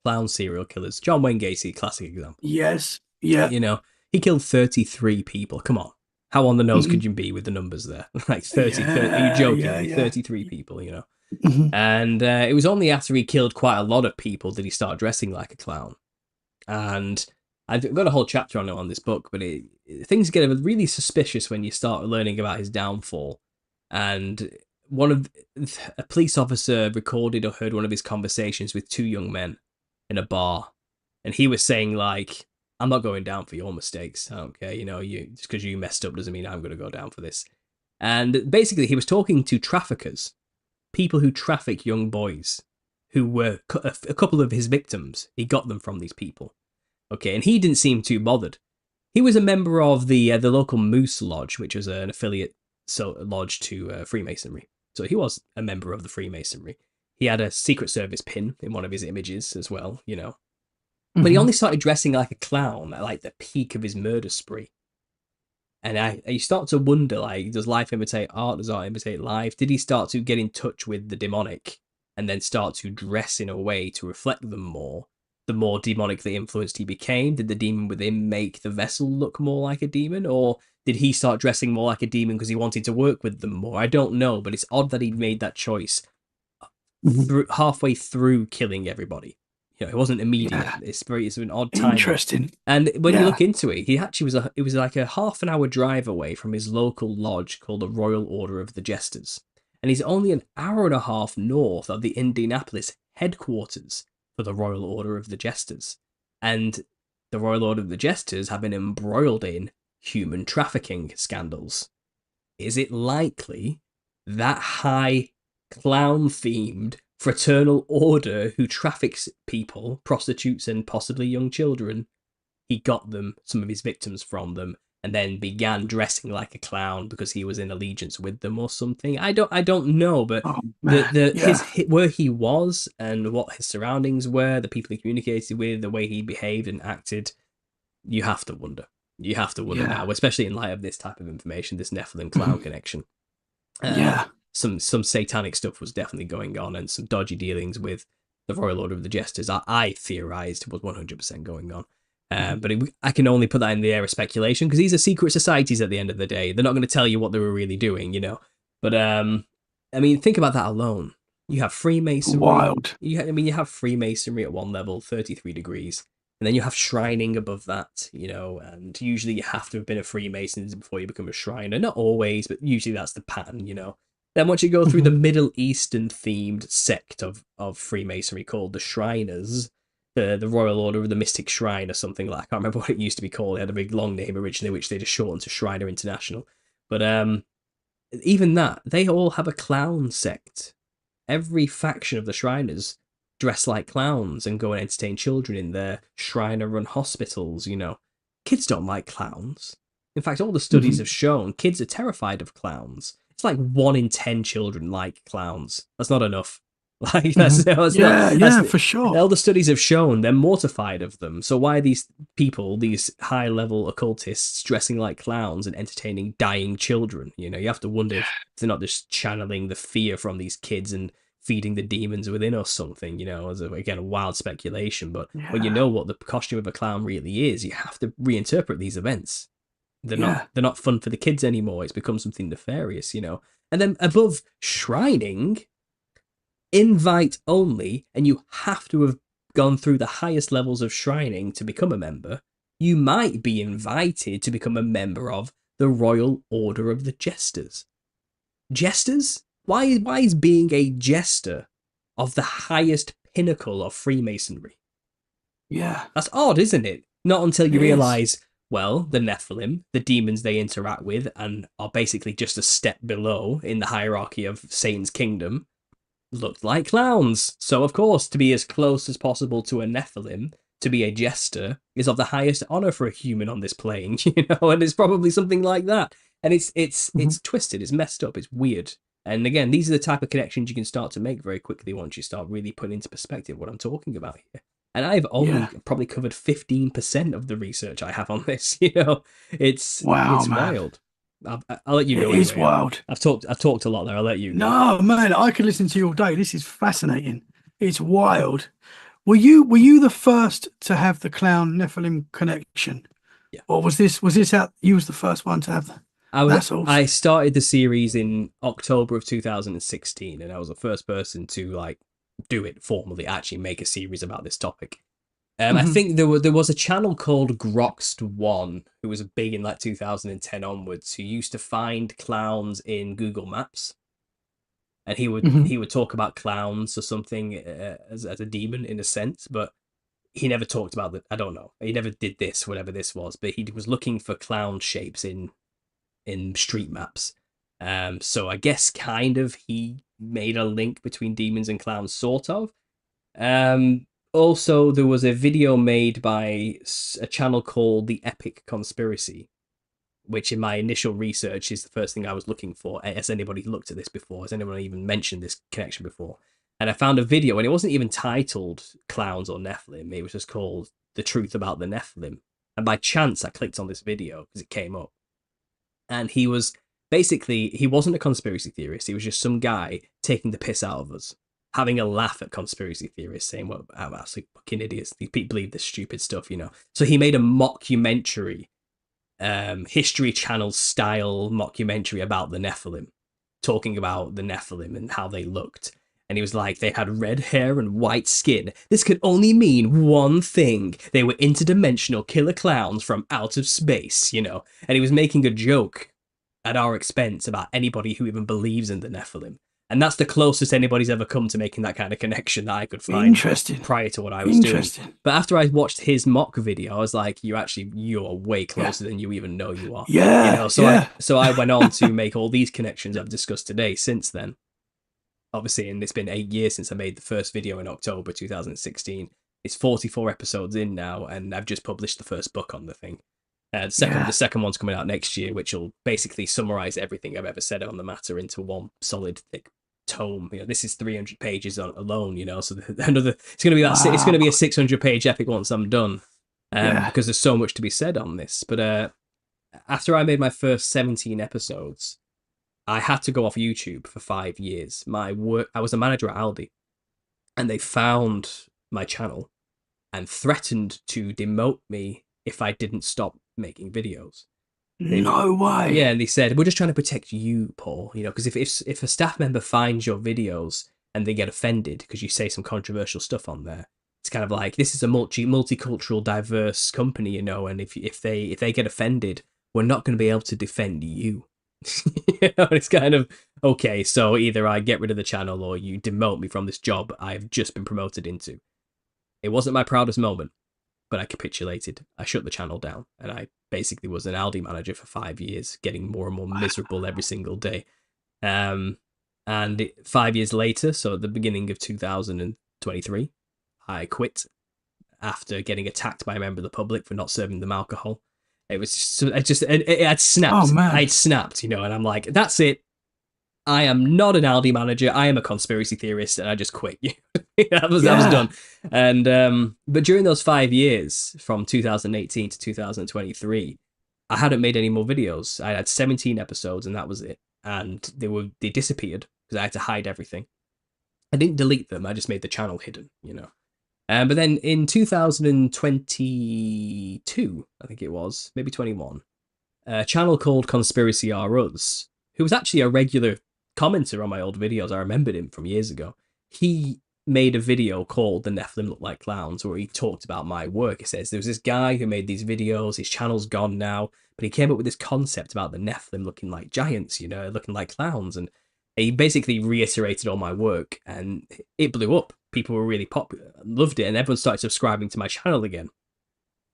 clown serial killers. John Wayne Gacy, classic example. Yes. Yeah. He killed 33 people. Come on. How on the nose could you be with the numbers there? Like 30, are you joking? 33 people, And it was only after he killed quite a lot of people did he start dressing like a clown. And I've got a whole chapter on it on this book, but things get really suspicious when you start learning about his downfall. And a police officer recorded or heard one of his conversations with two young men in a bar, and he was saying, like, I'm not going down for your mistakes. I don't care, just because you messed up doesn't mean I'm going to go down for this. And basically, he was talking to traffickers, people who traffic young boys, who were a couple of his victims. He got them from these people. Okay, and he didn't seem too bothered. He was a member of the local Moose Lodge, which was an affiliate lodge to Freemasonry. So he was a member of the Freemasonry. He had a Secret Service pin in one of his images as well, But he only started dressing like a clown at like the peak of his murder spree. And you start to wonder, like, does life imitate art? Does art imitate life? Did he start to get in touch with the demonic and then start to dress in a way to reflect them more? The more demonically influenced he became, did the demon within make the vessel look more like a demon? Or did he start dressing more like a demon because he wanted to work with them more? I don't know, but it's odd that he made that choice halfway through killing everybody. It wasn't immediate. Yeah. It's an odd time. Interesting. And when you look into it, he actually it was like a half an hour drive away from his local lodge called the Royal Order of the Jesters. And he's only an hour and a half north of the Indianapolis headquarters for the Royal Order of the Jesters. And the Royal Order of the Jesters have been embroiled in human trafficking scandals. is it likely that high clown-themed fraternal order who traffics people, prostitutes, and possibly young children, he got them, some of his victims from them, and then began dressing like a clown because he was in allegiance with them or something? I don't know, but Oh man, his where he was and what his surroundings were, the people he communicated with, the way he behaved and acted, you have to wonder. You have to wonder now, especially in light of this type of information, this Nephilim clown connection. Yeah. Some satanic stuff was definitely going on, and some dodgy dealings with the Royal Order of the Jesters, I theorized, was 100% going on. But I can only put that in the air of speculation, because these are secret societies at the end of the day. They're not going to tell you what they were really doing, you know. But, I mean, think about that alone. You have Freemasonry. Wild. You have Freemasonry at one level, 33 degrees. And then you have shrining above that, you know, and usually you have to have been a Freemason before you become a Shriner. Not always, but usually that's the pattern, you know. Then once you go through the Middle Eastern themed sect of Freemasonry called the Shriners, the Royal Order of the Mystic Shrine or something like, I can't remember what it used to be called. It had a big long name originally, which they just shortened to Shriner International. But even that, they all have a clown sect. Every faction of the Shriners dress like clowns and go and entertain children in their Shriner-run hospitals, you know. Kids don't like clowns. In fact, all the studies have shown kids are terrified of clowns. It's like 1 in 10 children like clowns. That's not enough. Like that's for sure. All the studies have shown they're mortified of them. So why are these people, these high-level occultists, dressing like clowns and entertaining dying children? You know, you have to wonder if they're not just channeling the fear from these kids and feeding the demons within or something, you know, as again, a wild speculation. But when you know what the costume of a clown really is, you have to reinterpret these events. They're not fun for the kids anymore. It's become something nefarious, you know. And then above shrining, invite only, and you have to have gone through the highest levels of shrining to become a member. You might be invited to become a member of the Royal Order of the Jesters. Jesters? Why is being a jester of the highest pinnacle of Freemasonry? Yeah. That's odd, isn't it? Not until you realise, well, the Nephilim, the demons they interact with and are basically just a step below in the hierarchy of Satan's kingdom, looked like clowns. So, of course, to be as close as possible to a Nephilim, to be a jester, is of the highest honour for a human on this plane, you know, and it's probably something like that. And it's twisted, it's messed up, it's weird. And again, these are the type of connections you can start to make very quickly once you start really putting into perspective what I'm talking about here. And I've only probably covered 15% of the research I have on this, you know. It's wild. I'll let you go. It is wild. I've talked a lot there. I'll let you go. No, man, I could listen to you all day. This is fascinating. It's wild. Were you the first to have the clown Nephilim connection? Yeah. Or was this out? You was the first one to have that? I started the series in October of 2016, and I was the first person to like do it formally, actually make a series about this topic. I think there was a channel called Groxt1 who was big in like 2010 onwards, who used to find clowns in Google Maps, and he would talk about clowns or something as a demon in a sense, but he never talked about I don't know. He never did this, whatever this was, but he was looking for clown shapes in street maps. So I guess kind of he made a link between demons and clowns, sort of. Also, there was a video made by a channel called The Epic Conspiracy, which in my initial research is the first thing I was looking for. Has anybody looked at this before? Has anyone even mentioned this connection before? And I found a video, and it wasn't even titled Clowns or Nephilim. It was just called The Truth About the Nephilim. And by chance, I clicked on this video because it came up. And he was basically, he wasn't a conspiracy theorist. He was just some guy taking the piss out of us, having a laugh at conspiracy theorists, saying, well, I'm actually fucking idiots. These people believe this stupid stuff, you know. So he made a mockumentary, History Channel style mockumentary about the Nephilim, talking about the Nephilim and how they looked. And he was like, they had red hair and white skin. This could only mean one thing. They were interdimensional killer clowns from out of space, you know. And he was making a joke at our expense about anybody who even believes in the Nephilim. And that's the closest anybody's ever come to making that kind of connection that I could find Interesting. prior to what I was doing. But after I watched his mock video, I was like, you're way closer than you even know you are. Yeah. You know, so I went on to make all these connections I've discussed today since then. Obviously, and it's been 8 years since I made the first video in October 2016. It's 44 episodes in now, and I've just published the first book on the thing. The second one's coming out next year, which will basically summarize everything I've ever said on the matter into one solid thick tome. You know, this is 300 pages alone. You know, so it's gonna be it's gonna be a 600-page epic once I'm done, because there's so much to be said on this. But after I made my first 17 episodes, I had to go off YouTube for 5 years. I was a manager at Aldi, and they found my channel and threatened to demote me if I didn't stop making videos. No way. Yeah, and they said, we're just trying to protect you, Paul. You know, because if a staff member finds your videos and they get offended because you say some controversial stuff on there, it's kind of like, this is a multicultural, diverse company, you know, and if they get offended, we're not going to be able to defend you. You know, it's kind of, okay, so either I get rid of the channel or you demote me from this job I've just been promoted into. It wasn't my proudest moment, but I capitulated. I shut the channel down, and I basically was an Aldi manager for 5 years, getting more and more miserable every single day. And 5 years later, so at the beginning of 2023, I quit after getting attacked by a member of the public for not serving them alcohol. It was it had snapped. Oh, man. I'd snapped, you know, and I'm like, that's it. I am not an Aldi manager. I am a conspiracy theorist, and I just quit. That was done. And but during those 5 years, from 2018 to 2023, I hadn't made any more videos. I had 17 episodes, and that was it. And they disappeared because I had to hide everything. I didn't delete them. I just made the channel hidden, you know. But then in 2022, I think it was, maybe 21, a channel called Conspiracy R Us, who was actually a regular commenter on my old videos. I remembered him from years ago. He made a video called The Nephilim Look Like Clowns, where he talked about my work. He says, there was this guy who made these videos, his channel's gone now, but he came up with this concept about the Nephilim looking like giants, you know, looking like clowns. And he basically reiterated all my work, and it blew up. People were really popular, loved it, and everyone started subscribing to my channel again.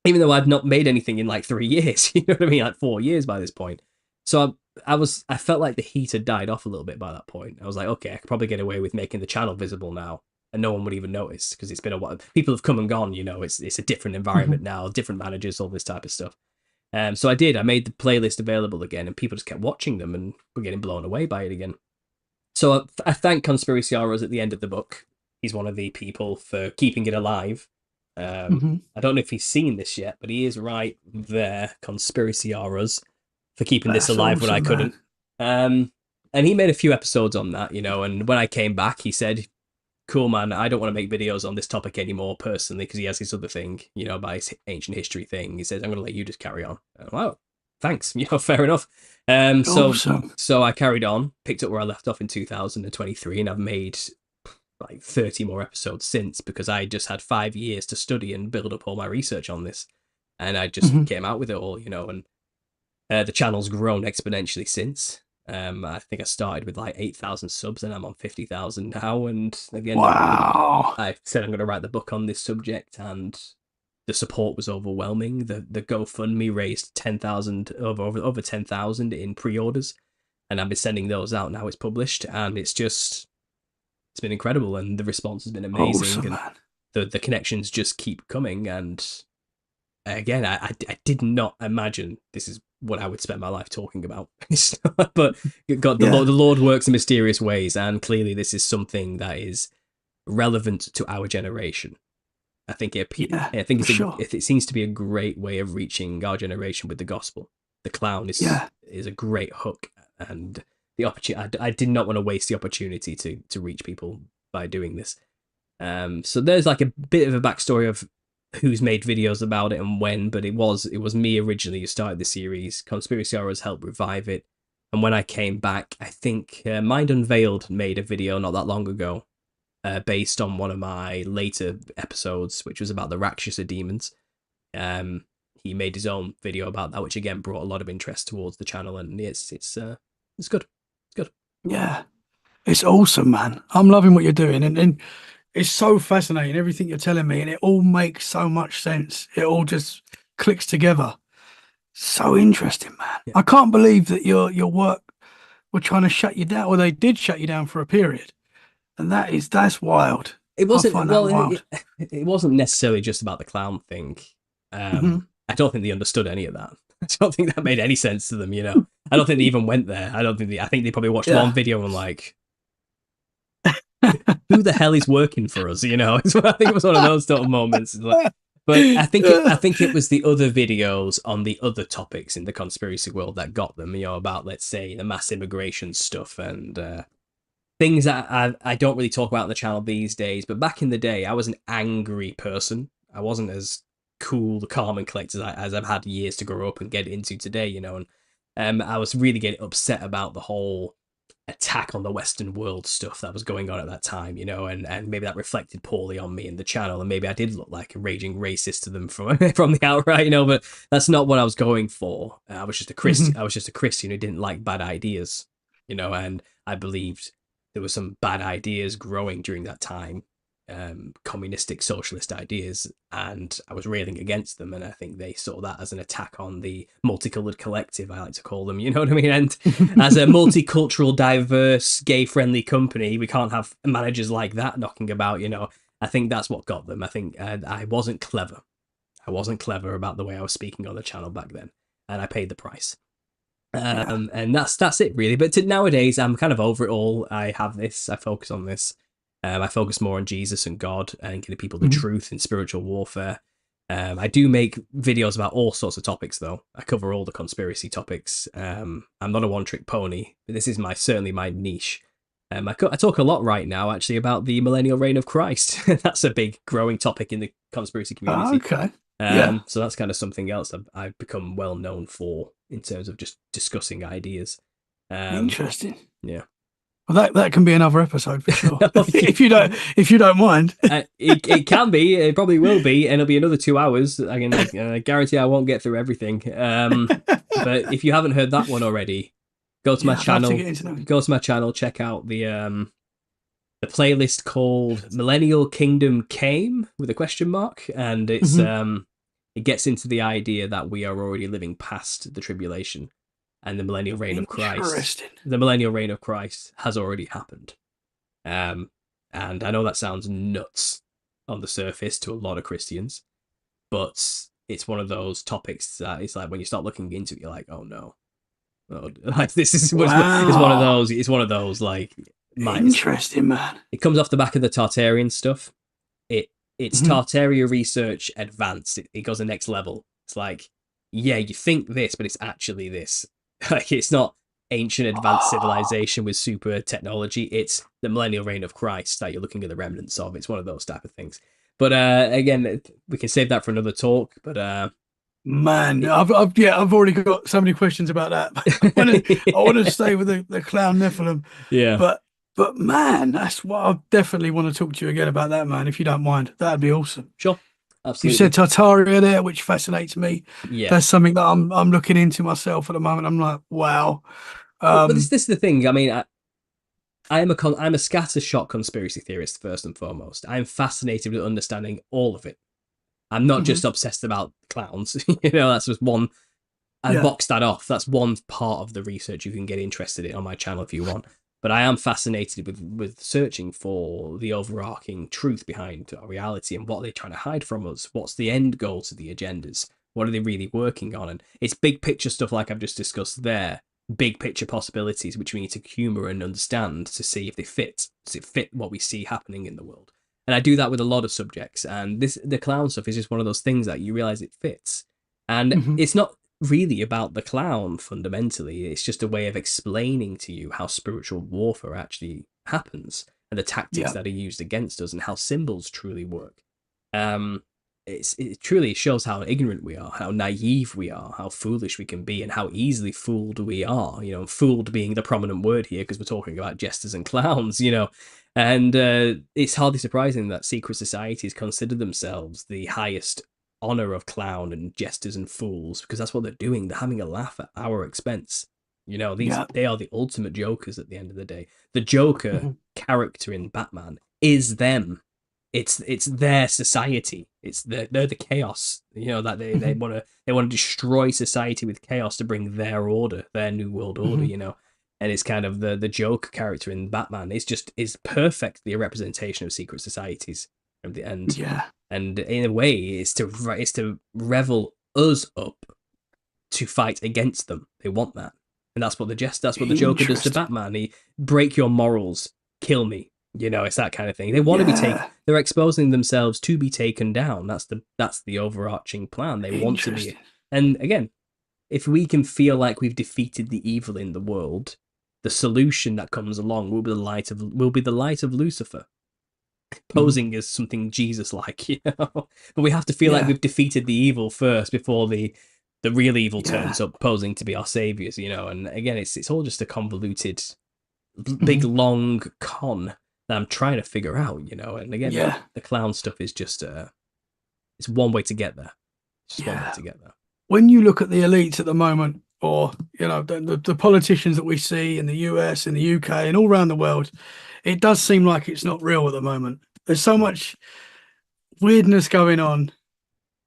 Even though I'd not made anything in like 3 years, you know what I mean? Like 4 years by this point. So I felt like the heat had died off a little bit by that point. I was like, okay, I could probably get away with making the channel visible now, and no one would even notice, because it's been a while. People have come and gone, you know. It's a different environment now, different managers, all this type of stuff. So I made the playlist available again, and people just kept watching them and were getting blown away by it again. So I thank Conspiracy Auras at the end of the book. He's one of the people for keeping it alive. I don't know if he's seen this yet, but he is right there, Conspiracy Auras, for keeping this alive when I couldn't. And he made a few episodes on that, you know, and when I came back, he said, cool, man, I don't want to make videos on this topic anymore personally, because he has this other thing, you know, about his ancient history thing. He says, I'm going to let you just carry on. Wow, thanks, you know, fair enough. So I carried on, picked up where I left off in 2023, and I've made like 30 more episodes since, because I just had 5 years to study and build up all my research on this, and I just came out with it all, you know. And the channel's grown exponentially since. I think I started with like 8,000 subs, and I'm on 50,000 now. And again, wow. I said I'm going to write the book on this subject, and the support was overwhelming. The GoFundMe raised 10,000 over 10,000 in pre-orders, and I've been sending those out now. It's published, and it's been incredible, and the response has been amazing. Awesome, and the connections just keep coming. And again, I did not imagine this is what I would spend my life talking about. But God, the Lord works in mysterious ways, and clearly this is something that is relevant to our generation. I think it seems to be a great way of reaching our generation with the gospel. The clown is a great hook, and the opportunity. I did not want to waste the opportunity to reach people by doing this. So there's like a bit of a backstory of who's made videos about it and when, but it was me originally who started the series. Conspiracy Horrors helped revive it, and when I came back, I think Mind Unveiled made a video not that long ago, based on one of my later episodes, which was about the Rakshasa demons. He made his own video about that, which again brought a lot of interest towards the channel, and it's good. It's good. Yeah. It's awesome, man. I'm loving what you're doing, and it's so fascinating, everything you're telling me, and it all makes so much sense. It all just clicks together. So interesting, man. Yeah. I can't believe that your work were trying to shut you down, or they did shut you down for a period. And that's wild. It I wasn't, find that well, wild. it wasn't necessarily just about the clown thing. Hmm. I don't think they understood any of that. I don't think that made any sense to them, you know. I don't think they even went there. I think they probably watched one Yeah. video and like, who the hell is working for us? You know, I think it was one of those sort of moments. But I think it was the other videos on the other topics in the conspiracy world that got them. You know, about, let's say, the mass immigration stuff and things that I don't really talk about on the channel these days. But back in the day, I was an angry person. I wasn't as cool, calm, and collected as I've had years to grow up and get into today. You know, and I was really getting upset about the whole attack on the Western world stuff that was going on at that time, you know, and maybe that reflected poorly on me and the channel, and maybe I did look like a raging racist to them from from the outright, you know, but that's not what I was going for. I was just a Christian. Hmm. I was just a Christian who didn't like bad ideas, you know, and I believed there were some bad ideas growing during that time, communistic socialist ideas, and I was railing against them, and I think they saw that as an attack on the multicolored collective, I like to call them, you know what I mean? And as a multicultural, diverse, gay-friendly company, we can't have managers like that knocking about, you know. I think that's what got them. I think I wasn't clever. I wasn't clever about the way I was speaking on the channel back then, and I paid the price. Yeah. And that's it really. But nowadays, I'm kind of over it all. I have this. I focus on this. I focus more on Jesus and God and giving people the Hmm. truth in spiritual warfare. I do make videos about all sorts of topics, though. I cover all the conspiracy topics. I'm not a one-trick pony, but this is certainly my niche. I talk a lot right now, actually, about the millennial reign of Christ. That's a big growing topic in the conspiracy Oh, community. okay. Yeah. So that's kind of something else I've become well known for in terms of just discussing ideas. Interesting. Yeah. Well, that can be another episode for sure. Okay. If you don't mind. It can be. It probably will be, and it'll be another 2 hours. I can guarantee I won't get through everything. But if you haven't heard that one already, go to my Yeah, I'd love to channel. get into that. Go to my channel. Check out the playlist called Millennial Kingdom Came with a question mark, and it's Hmm. it gets into the idea that we are already living past the tribulation and the millennial reign of Christ. Interesting. The millennial reign of Christ has already happened. And I know that sounds nuts on the surface to a lot of Christians, but it's one of those topics that it's like when you start looking into it, you're like, oh no. Oh, like this is it's one of Wow. those. It's one of those like Interesting, man. it comes off the back of the Tartarian stuff. It's Hmm. Tartaria research advanced. It goes the next level. It's like, yeah, you think this, but it's actually this. Like, it's not ancient advanced civilization with super technology. It's the millennial reign of Christ that you're looking at the remnants of. It's one of those type of things. But again, we can save that for another talk. But Man, I've already got so many questions about that. I want to stay with the clown Nephilim, yeah, but man, that's what I definitely want to talk to you again about that, man. If you don't mind, that'd be awesome. sure, You said absolutely, Tartaria there, which fascinates me. yeah. That's something that I'm looking into myself at the moment. I'm like, wow. But this Um, this is the thing. I mean, I'm a scattershot conspiracy theorist first and foremost. I'm fascinated with understanding all of it. I'm not mhm, just obsessed about clowns. You know, that's just one. I yeah, boxed that off. That's one part of the research you can get interested in on my channel if you want. But I am fascinated with searching for the overarching truth behind our reality and what they're trying to hide from us. What's the end goal to the agendas? What are they really working on? And it's big picture stuff like I've just discussed there. Big picture possibilities which we need to humor and understand to see if they fit. Does it fit what we see happening in the world? And I do that with a lot of subjects. And the clown stuff is just one of those things that you realize it fits. And mhm, it's not really about the clown fundamentally. It's just a way of explaining to you how spiritual warfare actually happens and the tactics yeah, that are used against us and how symbols truly work. Um, it truly shows how ignorant we are, how naive we are, how foolish we can be, and how easily fooled we are. You know, fooled being the prominent word here because we're talking about jesters and clowns. You know, and it's hardly surprising that secret societies consider themselves the highest honor of clown and jesters and fools because that's what they're doing. They're having a laugh at our expense. You know, Yeah. they are the ultimate jokers at the end of the day. The Joker Mhm. character in Batman is them. It's their society. They're the chaos. You know, that they Mhm. want to destroy society with chaos to bring their order, their new world order. Mhm. You know, and it's kind of the Joker character in Batman is perfectly a representation of secret societies at the end. Yeah. And in a way, it's to revel us up to fight against them. They want that, and that's what the Joker does to Interesting. Batman. He break your morals, kill me. You know, it's that kind of thing. They want to be taken. Yeah. They're exposing themselves to be taken down. That's the overarching plan. They want to be. Interesting. And again, if we can feel like we've defeated the evil in the world, the solution that comes along will be the light of Lucifer, Mhm. posing as something Jesus-like, you know. But we have to feel like Yeah. we've defeated the evil first before the real evil Yeah. turns up, posing to be our saviors, you know. And again, it's all just a convoluted, big, Mhm. long con that I'm trying to figure out, you know. And again, Yeah. the clown stuff is just it's one way to get there. It's just one way Yeah. to get there. When you look at the elites at the moment, or the politicians that we see in the US, in the UK, and all around the world, it does seem like it's not real at the moment. There's so much weirdness going on.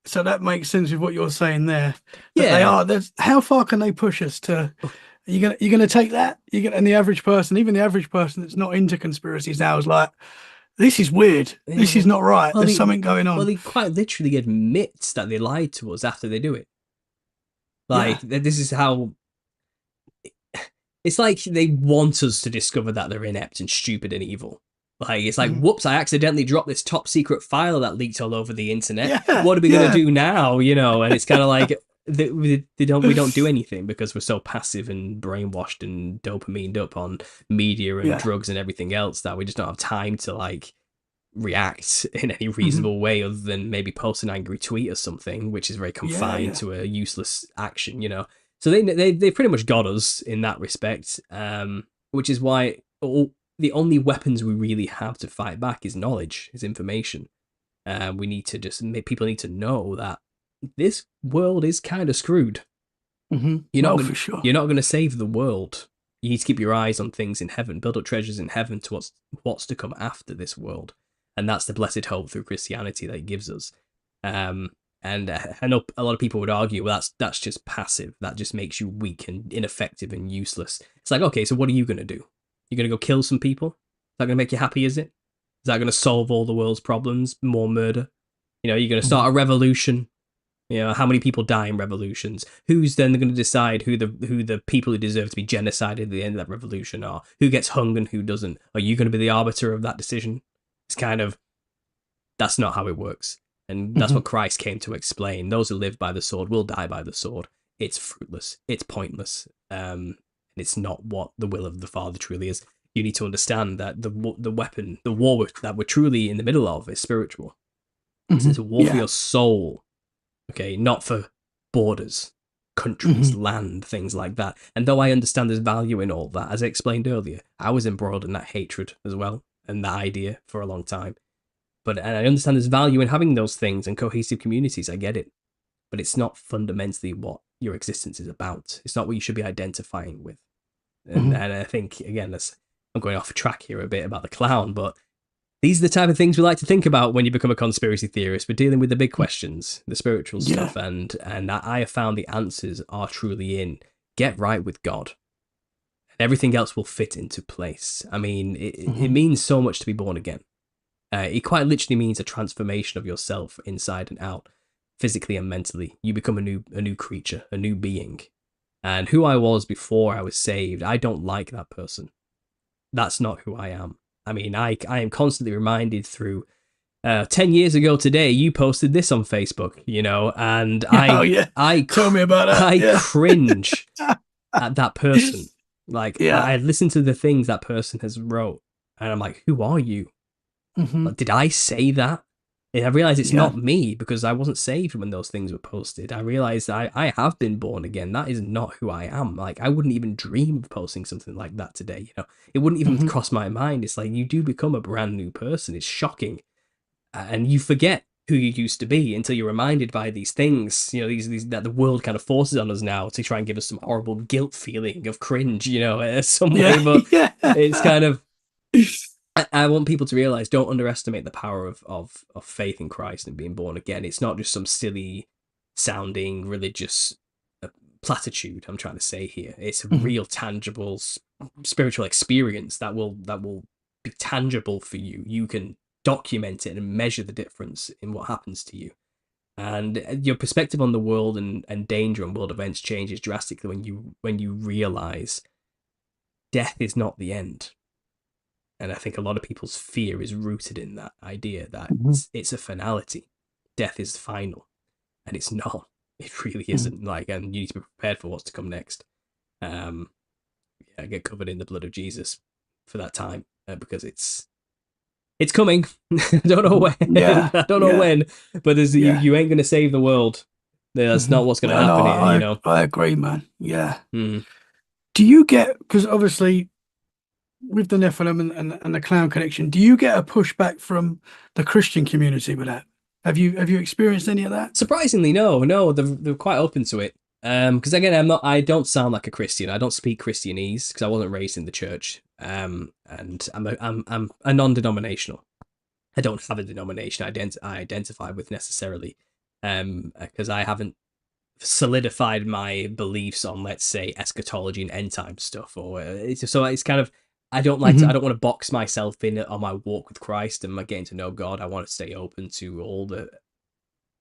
So that makes sense with what you're saying there. That they Yeah. are. There's how far can they push us to? You're gonna take that? And the average person, even the average person that's not into conspiracies now, is like, this is weird. Yeah, This is not right. well, There's something going on. he quite literally admits that they lied to us after they do it. Yeah. Like, this is how. It's like they want us to discover that they're inept and stupid and evil. Like, it's like, Mhm. whoops, I accidentally dropped this top secret file that leaked all over the internet. Yeah. What are we gonna Yeah. do now? You know, and it's kind of like we don't do anything because we're so passive and brainwashed and dopamined up on media and Yeah. drugs and everything else that we just don't have time to like react in any Mhm. reasonable way other than maybe post an angry tweet or something, which is very confined Yeah. to a useless action, you know. So they pretty much got us in that respect, which is why the only weapons we really have to fight back is knowledge, is information. We need to just make people need to know that this world is kind of screwed. Mhm. You're not No, gonna for sure. you're not gonna save the world. You need to keep your eyes on things in heaven, build up treasures in heaven to what's to come after this world, and that's the blessed hope through Christianity that it gives us. And I know a lot of people would argue, well, that's just passive. That just makes you weak and ineffective and useless. It's like, okay, so what are you gonna do? You're gonna go kill some people? Is that gonna make you happy? Is it? Is that gonna solve all the world's problems? More murder? You know, you're gonna start Mhm. a revolution. You know, how many people die in revolutions? Who's then going to decide who the people who deserve to be genocided at the end of that revolution are? Who gets hung and who doesn't? Are you going to be the arbiter of that decision? It's kind of, that's not how it works. And that's Mhm. what Christ came to explain. Those who live by the sword will die by the sword. It's fruitless. It's pointless. And it's not what the will of the Father truly is. You need to understand that the weapon, the war that we're truly in the middle of is spiritual. It's Mhm. a war for Yeah. your soul. Okay, not for borders, countries, Mhm. land, things like that. And though I understand there's value in all that, as I explained earlier, I was embroiled in that hatred as well and that idea for a long time. And I understand there's value in having those things and cohesive communities. I get it, but it's not fundamentally what your existence is about. It's not what you should be identifying with. And Mhm. and I think again, I'm going off track here a bit about the clown, but these are the type of things we like to think about when you become a conspiracy theorist. We're dealing with the big questions, the spiritual Yeah. stuff, and I have found the answers are truly in get right with God. And everything else will fit into place. I mean, it Mhm. means so much to be born again. It quite literally means a transformation of yourself inside and out, physically and mentally. You become a new creature, a new being. And who I was before I was saved, I don't like that person. That's not who I am. I mean, I am constantly reminded through 10 years ago today, you posted this on Facebook, you know, and Oh yeah. Tell me about that. I Yeah. cringe at that person. Like, Yeah. I listen to the things that person has wrote, and I'm like, who are you? Mhm. Like, did I say that? And I realized it's Yeah. not me because I wasn't saved when those things were posted. I realized I have been born again. That is not who I am. Like, I wouldn't even dream of posting something like that today. You know, it wouldn't even Mhm. cross my mind. It's like you do become a brand new person. It's shocking. And you forget. who you used to be until you're reminded by these things, you know, these that the world kind of forces on us now to try and give us some horrible guilt feeling of cringe, you know, some way. Yeah. But Yeah. it's kind of, I want people to realize, don't underestimate the power of faith in Christ and being born again. It's not just some silly sounding religious platitude I'm trying to say here. It's a Mhm. real tangible spiritual experience that will be tangible for you. You can document it and measure the difference in what happens to you. And your perspective on the world and danger and world events changes drastically when you realize death is not the end. And I think a lot of people's fear is rooted in that idea that Mhm. it's a finality. Death is final. And it's not. It really Mhm. isn't. Like, and you need to be prepared for what's to come next. Yeah, get covered in the blood of Jesus for that time, because it's coming. I don't know when. Yeah. I don't know Yeah. when, but there's Yeah. you ain't gonna save the world. That's not what's gonna No, no, happen here. You know. I agree, man. Yeah. Mm. Do you get, because obviously with the Nephilim and the clown connection, do you get a pushback from the Christian community with that? Have you experienced any of that? Surprisingly, no, they're quite open to it. Because again, I don't sound like a Christian. I don't speak Christianese because I wasn't raised in the church. And I'm a non-denominational. I don't have a denomination I identify with necessarily. Because I haven't solidified my beliefs on, let's say, eschatology and end time stuff, or so it's kind of, I don't Hmm. want to box myself in on my walk with Christ and my getting to know God. I want to stay open to all the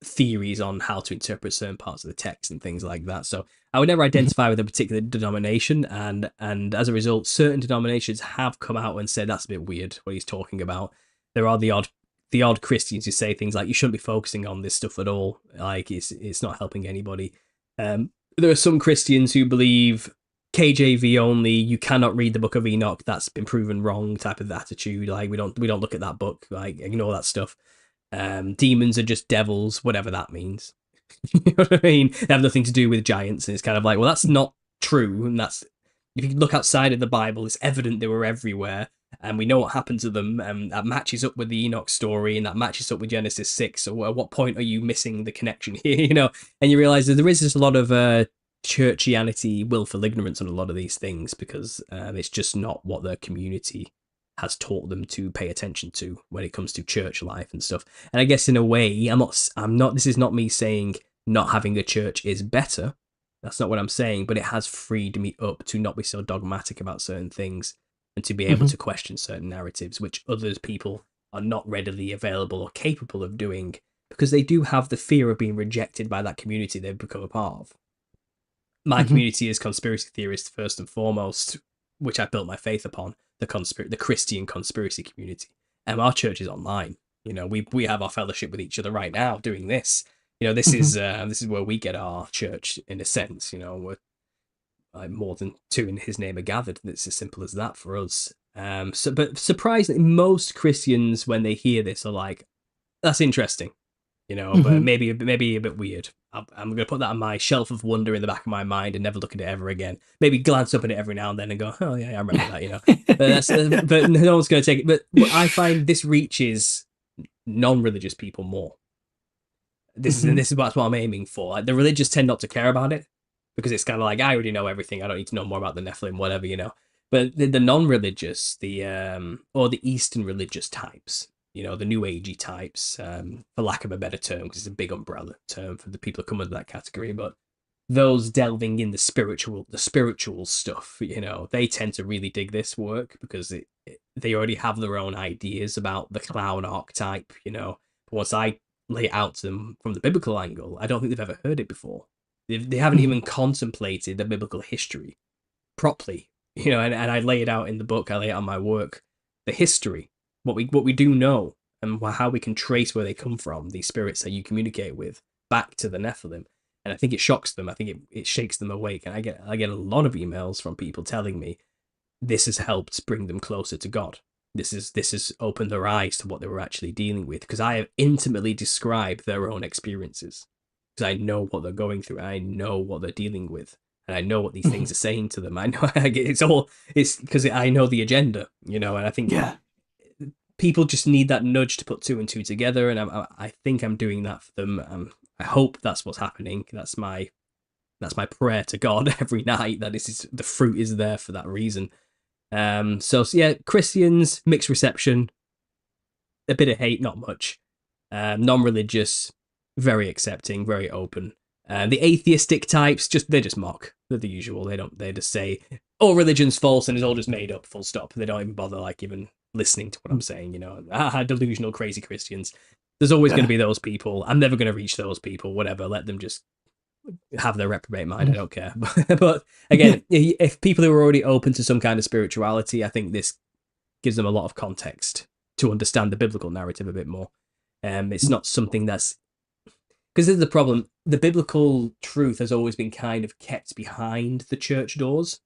theories on how to interpret certain parts of the text and things like that. So I would never Hmm. identify with a particular denomination, and as a result, certain denominations have come out and said that's a bit weird what he's talking about. There are the odd Christians who say things like you shouldn't be focusing on this stuff at all, like it's not helping anybody. There are some Christians who believe KJV only. You cannot read the Book of Enoch. That's been proven wrong. Type of attitude. Like we don't look at that book. Like ignore that stuff. Demons are just devils, whatever that means. You know what I mean? They have nothing to do with giants, and it's kind of like, well, that's not true. And that's, if you look outside of the Bible, it's evident they were everywhere, and we know what happened to them. And that matches up with the Enoch story, and that matches up with Genesis 6. So, at what point are you missing the connection here? You know, and you realize that there is just a lot of churchianity, willful ignorance on a lot of these things because it's just not what their community has taught them to pay attention to when it comes to church life and stuff. And I guess in a way, I'm not, this is not me saying not having a church is better. That's not what I'm saying, but it has freed me up to not be so dogmatic about certain things and to be able Hmm. to question certain narratives, which others people are not readily available or capable of doing because they do have the fear of being rejected by that community they've become a part of. My Hmm. community is conspiracy theorists first and foremost, which I built my faith upon, the Christian conspiracy community. And our church is online. You know, we have our fellowship with each other right now doing this. You know, Hmm. this is where we get our church in a sense. You know, we're like more than two in His name are gathered. It's as simple as that for us. But surprisingly, most Christians when they hear this are like, "That's interesting," you know, but Hmm. maybe a bit weird. I'm going to put that on my shelf of wonder in the back of my mind and never look at it ever again. Maybe glance up at it every now and then and go, oh yeah, I remember that, you know. But but no one's going to take it. But I find this reaches non-religious people more. Hmm. This is what I'm aiming for. Like the religious tend not to care about it because it's kind of like I already know everything. I don't need to know more about the Nephilim, whatever, you know. But the non-religious, the or the Eastern religious types, you know, the New Agey types, for lack of a better term, because it's a big umbrella term for the people who come under that category. But those delving in the spiritual stuff, you know, they tend to really dig this work because they already have their own ideas about the clown archetype, you know. But once I lay it out to them from the biblical angle, I don't think they've ever heard it before. They haven't Hmm. even contemplated the biblical history properly, you know. And I lay it out in the book. I lay it on my work, the history, what we do know, and how we can trace where they come from. These spirits that you communicate with back to the Nephilim, and I think it shocks them. I think it shakes them awake. And I get a lot of emails from people telling me this has helped bring them closer to God. This has opened their eyes to what they were actually dealing with because I have intimately described their own experiences because I know what they're going through. I know what they're dealing with, and I know what these Hmm. things are saying to them. I know it's because I know the agenda, you know. And I think Yeah. people just need that nudge to put two and two together, and I think I'm doing that for them. I hope that's what's happening. That's my prayer to God every night, that the fruit is there for that reason. So yeah, Christians, mixed reception, a bit of hate, not much. Non-religious, very accepting, very open. The atheistic types, they just mock. They're the usual. They just say all religion's false and it's all just made up, full stop. They don't even bother even listening to what I'm saying, delusional, crazy Christians. There's always going to be those people. I'm never going to reach those people, whatever. Let them just have their reprobate mind. I don't care. But again, if people are already open to some kind of spirituality, I think this gives them a lot of context to understand the biblical narrative a bit more. It's not something that's, because this is the problem. The biblical truth has always been kind of kept behind the church doors.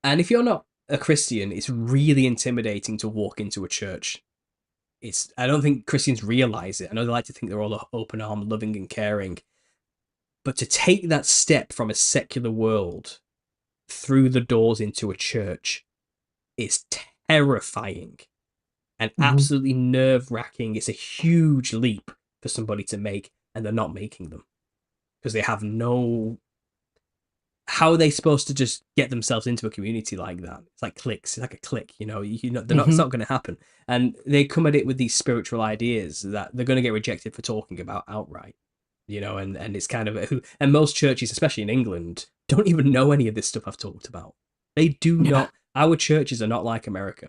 And if you're not a Christian, it's really intimidating to walk into a church. I don't think Christians realize it. I know they like to think they're all open armed, loving and caring. But to take that step from a secular world through the doors into a church is terrifying and absolutely nerve-wracking. It's a huge leap for somebody to make, and they're not making them because they have no... How are they supposed to just get themselves into a community like that? It's like clicks. It's like a click, they're not. It's not going to happen. And they come at it with these spiritual ideas that they're going to get rejected for talking about outright. And it's kind of and most churches, especially in England, don't even know any of this stuff I've talked about. They do not. Our churches are not like America.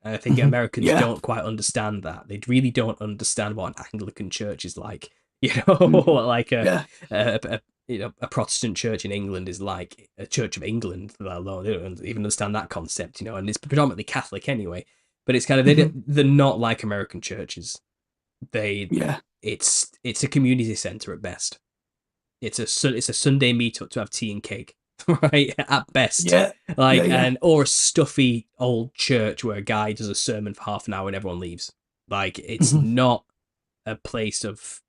And I think Americans don't quite understand that. They really don't understand what an Anglican church is like. Like a Protestant church in England is like a Church of England, let alone they don't even understand that concept, and it's predominantly Catholic anyway. But it's kind of they're not like American churches. It's a community center at best. It's a Sunday meetup to have tea and cake, right? At best, or a stuffy old church where a guy does a sermon for half an hour and everyone leaves. Like it's not a place of,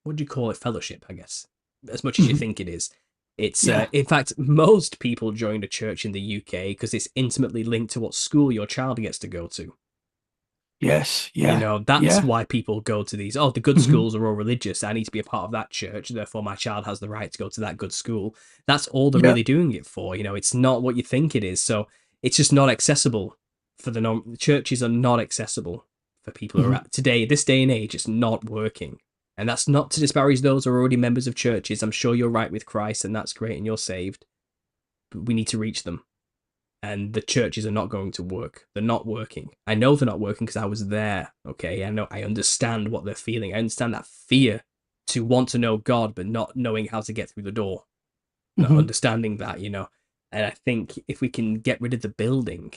what do you call it, fellowship, I guess, as much as you think it is. It's in fact, most people join a church in the UK because it's intimately linked to what school your child gets to go to. Yes, yeah. That's why people go to these. Oh, the good schools are all religious. I need to be a part of that church. Therefore, my child has the right to go to that good school. That's all they're really doing it for. It's not what you think it is. So it's just not accessible for the churches are not accessible for people who are at today. This day and age, it's not working. And that's not to disparage those who are already members of churches. I'm sure you're right with Christ, and that's great, and you're saved. But we need to reach them. And the churches are not going to work. They're not working. I know they're not working because I was there, okay? I understand what they're feeling. I understand that fear to want to know God, but not knowing how to get through the door. Not understanding that, And I think if we can get rid of the building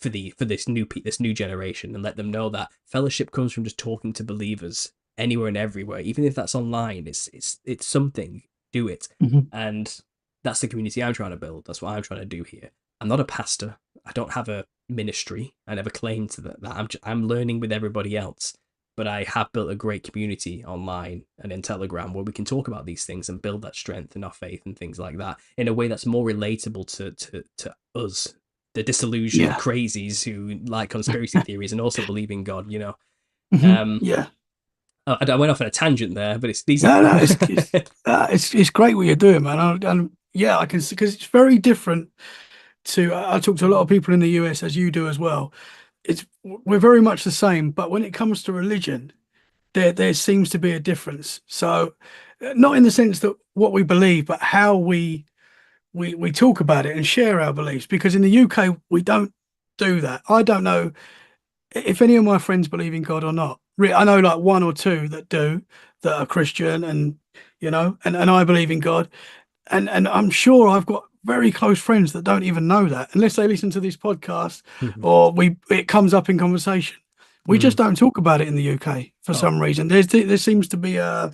for this new generation and let them know that fellowship comes from just talking to believers anywhere and everywhere, even if that's online, it's something. Do it. And that's the community I'm trying to build. That's what I'm trying to do here. I'm not a pastor. I don't have a ministry. I never claimed to that. I'm learning with everybody else, but I have built a great community online and in Telegram where we can talk about these things and build that strength in our faith and things like that in a way that's more relatable to us, the disillusioned crazies who like conspiracy theories and also believe in God. I went off on a tangent there, but it's these. No, it's great what you're doing, man. And I can see, because it's very different to. I talk to a lot of people in the US, as you do as well. We're very much the same, but when it comes to religion, there seems to be a difference. So, not in the sense that what we believe, but how we talk about it and share our beliefs. Because in the UK, we don't do that. I don't know if any of my friends believe in God or not. I know like one or two that do, that are Christian, and and I believe in God, and I'm sure I've got very close friends that don't even know that unless they listen to this podcast or it comes up in conversation. We just don't talk about it in the UK for some reason. There seems to be a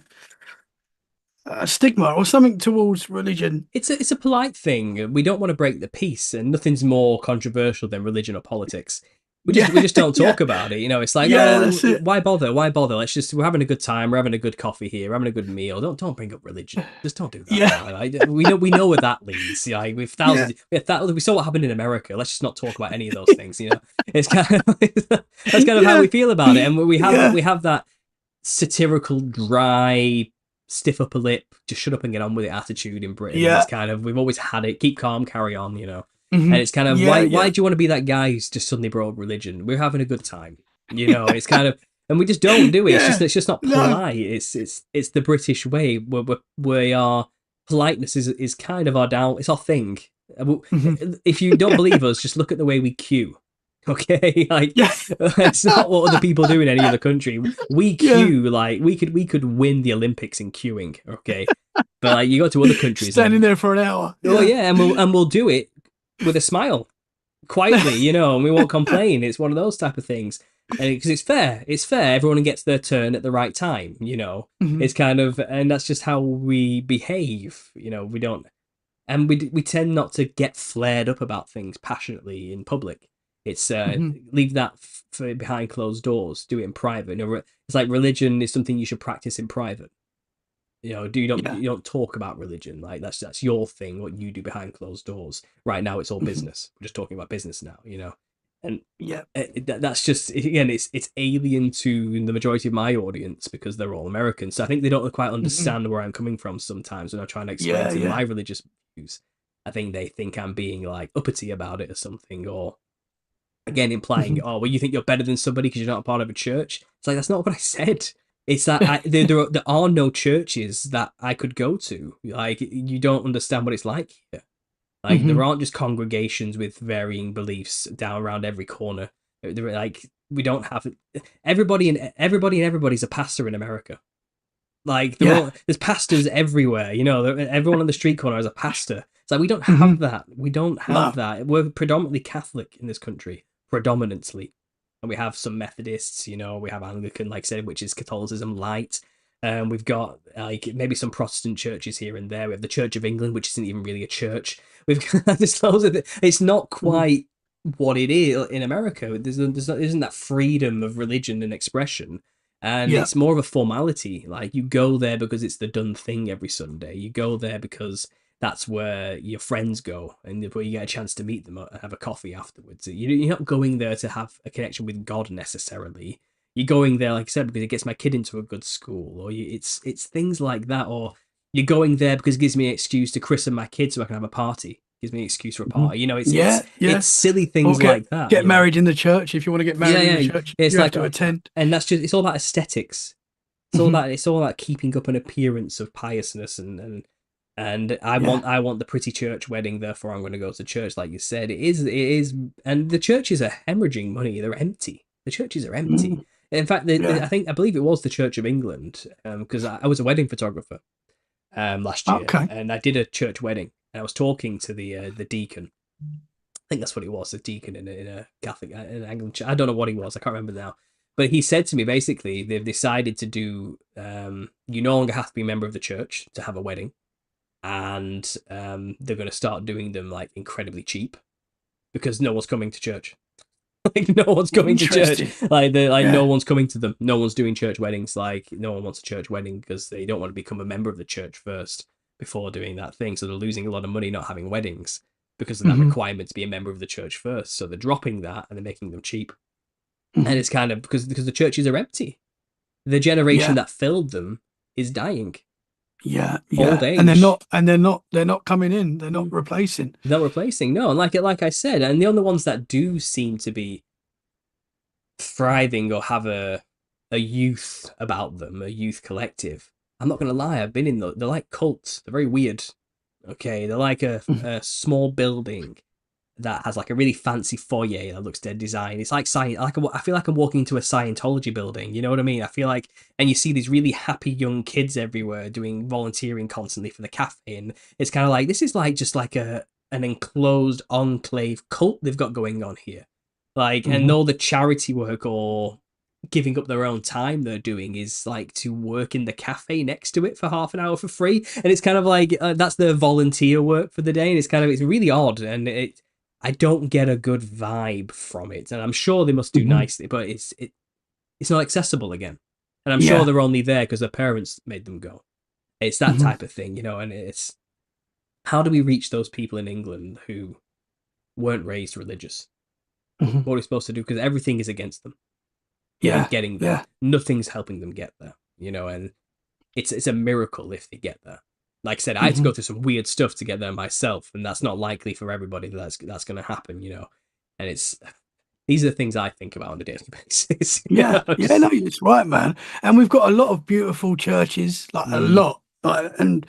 stigma or something towards religion. It's a polite thing. We don't want to break the peace, and nothing's more controversial than religion or politics. we just don't yeah, talk about it. You know, it's like, yeah, oh, that's it. why bother? Why bother? We're having a good time. We're having a good coffee here. We're having a good meal. Don't bring up religion. Just don't do that. Yeah, Now, like, we know where that leads. Like we've yeah, thousands. We saw what happened in America. Let's just not talk about any of those things. You know, it's kind of that's kind of how yeah, we feel about it, and yeah, we have that satirical, dry, stiff upper lip, just shut up and get on with it attitude in Britain. And it's yeah, kind of, we've always had it. Keep calm, carry on. You know. hmm, And it's kind of, yeah, why yeah, do you want to be that guy who's just suddenly brought up religion? We're having a good time, you know. It's kind of, and we just don't do it. yeah. It's just not No. polite. It's the British way where we are, politeness is kind of our down. It's our thing. Hmm. If you don't believe us, just look at the way we queue. Okay, like Yeah, it's not what other people do in any other country. We yeah. queue like we could win the Olympics in queuing. Okay, but like you go to other countries Standing and there for an hour. oh Yeah. yeah, and we'll do it with a smile, quietly, you know, and we won't complain. It's one of those type of things, and because it's fair. Everyone gets their turn at the right time, you know. Hmm. It's kind of, and that's just how we behave, you know. We don't, and we tend not to get flared up about things passionately in public. It's Hmm. leave that for behind closed doors. Do it in private. You know, it's like religion is something you should practice in private. You know, Yeah. you don't talk about religion, like that's your thing, what you do behind closed doors. Right now it's all Hmm. business. We're just talking about business now, you know. And Yeah. that's just, again, it's alien to the majority of my audience because they're all Americans, so I think they don't quite Hmm. understand where I'm coming from sometimes when I'm trying to explain Yeah. to them Yeah. my religious views. I think they think I'm being like uppity about it or something, or again implying, Hmm. oh well, you think you're better than somebody because you're not a part of a church. It's like, that's not what I said. It's that there are no churches that I could go to. Like, you don't understand what it's like here. Like, Hmm. there aren't just congregations with varying beliefs down around every corner. Like, we don't have everybody and everybody's a pastor in America. Like, Yeah. there's pastors everywhere. You know, everyone on the street corner is a pastor. It's like, we don't Hmm. have that. We don't have No. that. We're predominantly Catholic in this country, predominantly, and we have some Methodists. You know, we have Anglican, like I said, which is Catholicism light. We've got like maybe some Protestant churches here and there. We have the Church of England, which isn't even really a church. We've got this loads of it's not Hmm. quite what it is in America. Isn't that freedom of religion and expression, and Yeah. it's more of a formality. Like, you go there because it's the done thing every Sunday. You go there because that's where your friends go, and where you get a chance to meet them and have a coffee afterwards. You're not going there to have a connection with God necessarily. You're going there, like I said, because it gets my kid into a good school, or it's things like that, or you're going there because it gives me an excuse to christen my kid so I can have a party. Gives me an excuse for a Hmm. party. You know, Yeah. Yeah. it's silly Or things like that. get You know, married in the church. If you want to get yeah, married in the yeah. church, It's you have like, to attend. and that's just, it's all about aesthetics. Hmm. It's all about keeping up an appearance of piousness, and Yeah. I want the pretty church wedding, therefore I'm going to go to church. Like you said, it is, and the churches are hemorrhaging money. They're empty. The churches are empty. Mm. In fact, Yeah. I believe it was the Church of England, because I was a wedding photographer last year, Okay. and I did a church wedding, and I was talking to the deacon. I think that's what it was, a deacon in a Catholic, an Anglican church. I don't know what he was. I can't remember now. But he said to me, basically, they've decided to do, you no longer have to be a member of the church to have a wedding. And they're going to start doing them like incredibly cheap because no one's coming to church. Like, no one's coming to church. Interesting. Like no Yeah. one's coming to them. No one's doing church weddings. Like, no one wants a church wedding because they don't want to become a member of the church first before doing that thing. So they're losing a lot of money not having weddings because of that Hmm. requirement to be a member of the church first. So they're dropping that and they're making them cheap. And Hmm. it's kind of because the churches are empty. The Yeah. generation that filled them is dying. Yeah. Old Yeah. age. They're not coming in. They're not replacing. They're replacing. No, and like I said, and the only ones that do seem to be thriving or have a youth about them, a youth collective. I'm not gonna lie, I've been in they're like cults. They're very weird. Okay, they're like Mhm. a small building that has like a really fancy foyer that looks dead design. It's like I feel like I'm walking into a Scientology building. You know what I mean? I feel like, and you see these really happy young kids everywhere doing volunteering constantly for the cafe, and it's kind of like, this is like just like an enclosed enclave cult they've got going on here. Like, and Mhm. all the charity work or giving up their own time they're doing is like to work in the cafe next to it for half an hour for free, and it's kind of like that's their volunteer work for the day, and it's kind of, it's really odd, and I don't get a good vibe from it, and I'm sure they must do Hmm. nicely, but it's not accessible again, and I'm sure Yeah. they're only there because their parents made them go. It's that Hmm. type of thing, you know, and it's how do we reach those people in England who weren't raised religious? Hmm. What are we supposed to do? Because everything is against them, Yeah. getting there. Yeah. Nothing's helping them get there, you know, and it's a miracle if they get there. Like I said, I had to Hmm. go through some weird stuff to get there myself, and that's not likely for everybody that's going to happen, you know. And it's these are the things I think about on a daily basis. You Yeah. know, Yeah. No, it's right, man. And we've got a lot of beautiful churches, like a mm, lot. Like, and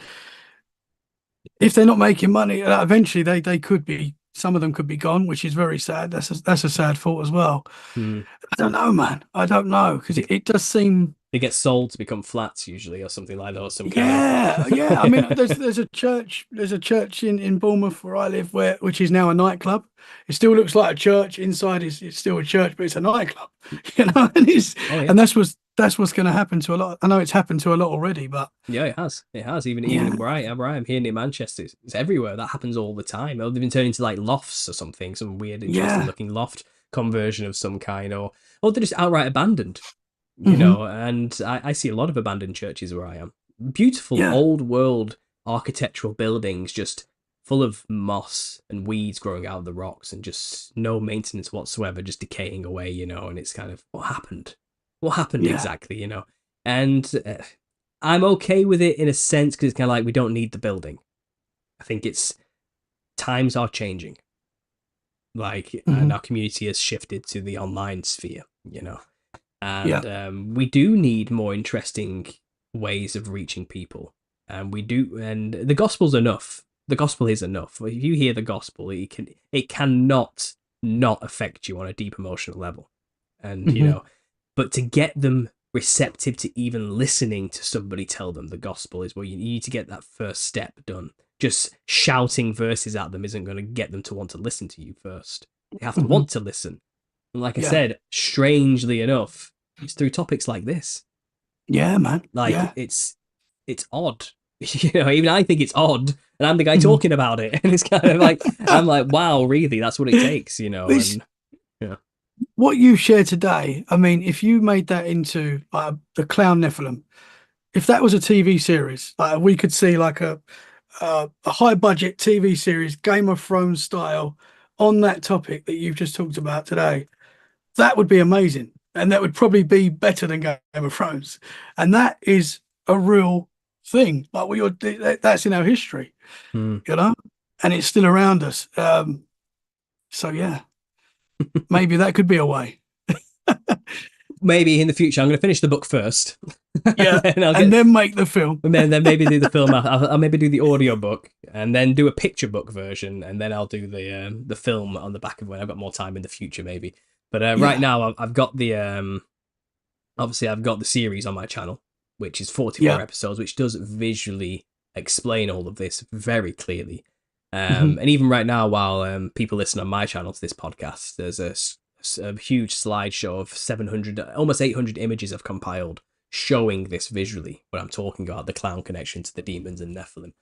if they're not making money, eventually they could be. Some of them could be gone, which is very sad. That's a sad thought as well. mm. I don't know, man. I don't know because They, it does seem. they get sold to become flats usually, or something like that, or some kind of Yeah, yeah. I mean, there's a church in Bournemouth where I live, which is now a nightclub. It still looks like a church. Inside is it's still a church, but it's a nightclub. You know, oh yeah. and that's what's going to happen to a lot. I know it's happened to a lot already, but Yeah, it has. It has. Even yeah, where I am here near Manchester, it's everywhere. That happens all the time. They've been turned into like lofts or something, some weird, interesting yeah. looking loft conversion of some kind, or they're just outright abandoned. You Hmm. know, and I see a lot of abandoned churches where I am. Beautiful Yeah. old world architectural buildings, just full of moss and weeds growing out of the rocks, and just no maintenance whatsoever, just decaying away. You know, and it's kind of what happened. What happened Yeah. exactly? You know, and I'm okay with it in a sense because it's kind of like we don't need the building. I think it's times are changing, like, and Hmm. our community has shifted to the online sphere, you know, Yeah. and we do need more interesting ways of reaching people, and we do, and the gospel's enough. The gospel is enough. If you hear the gospel, it cannot not affect you on a deep emotional level, and you Hmm. know, but to get them receptive to even listening to somebody tell them the gospel is where you need to get that first step done. Just shouting verses at them isn't going to get them to want to listen to you first. They have to Hmm. want to listen. And like I Yeah. said, strangely enough, it's through topics like this. Yeah, man. Like Yeah. it's odd. You know, even I think it's odd, and I'm the guy Hmm. talking about it. And it's kind of like I'm like, wow, really? That's what it takes, you know? It's And yeah. what you shared today. I mean, if you made that into the Clown Nephilim, if that was a TV series, we could see like a high budget TV series, Game of Thrones style, on that topic that you've just talked about today. That would be amazing, and that would probably be better than Game of Thrones. And that is a real thing. Like that's in our history, Hmm. you know, and it's still around us. So yeah, maybe that could be a way. Maybe in the future, I'm going to finish the book first, and Yeah, then I'll and get, then make the film. and then maybe do the film. I'll maybe do the audio book, and then do a picture book version, and then I'll do the film on the back of when I've got more time in the future, maybe. But right Yeah, now, I've got the obviously I've got the series on my channel, which is 44 yeah. episodes, which does visually explain all of this very clearly. Hmm. And even right now, while people listen on my channel to this podcast, there's a huge slideshow of 700, almost 800 images I've compiled showing this visually. When I'm talking about the clown connection to the demons and Nephilim.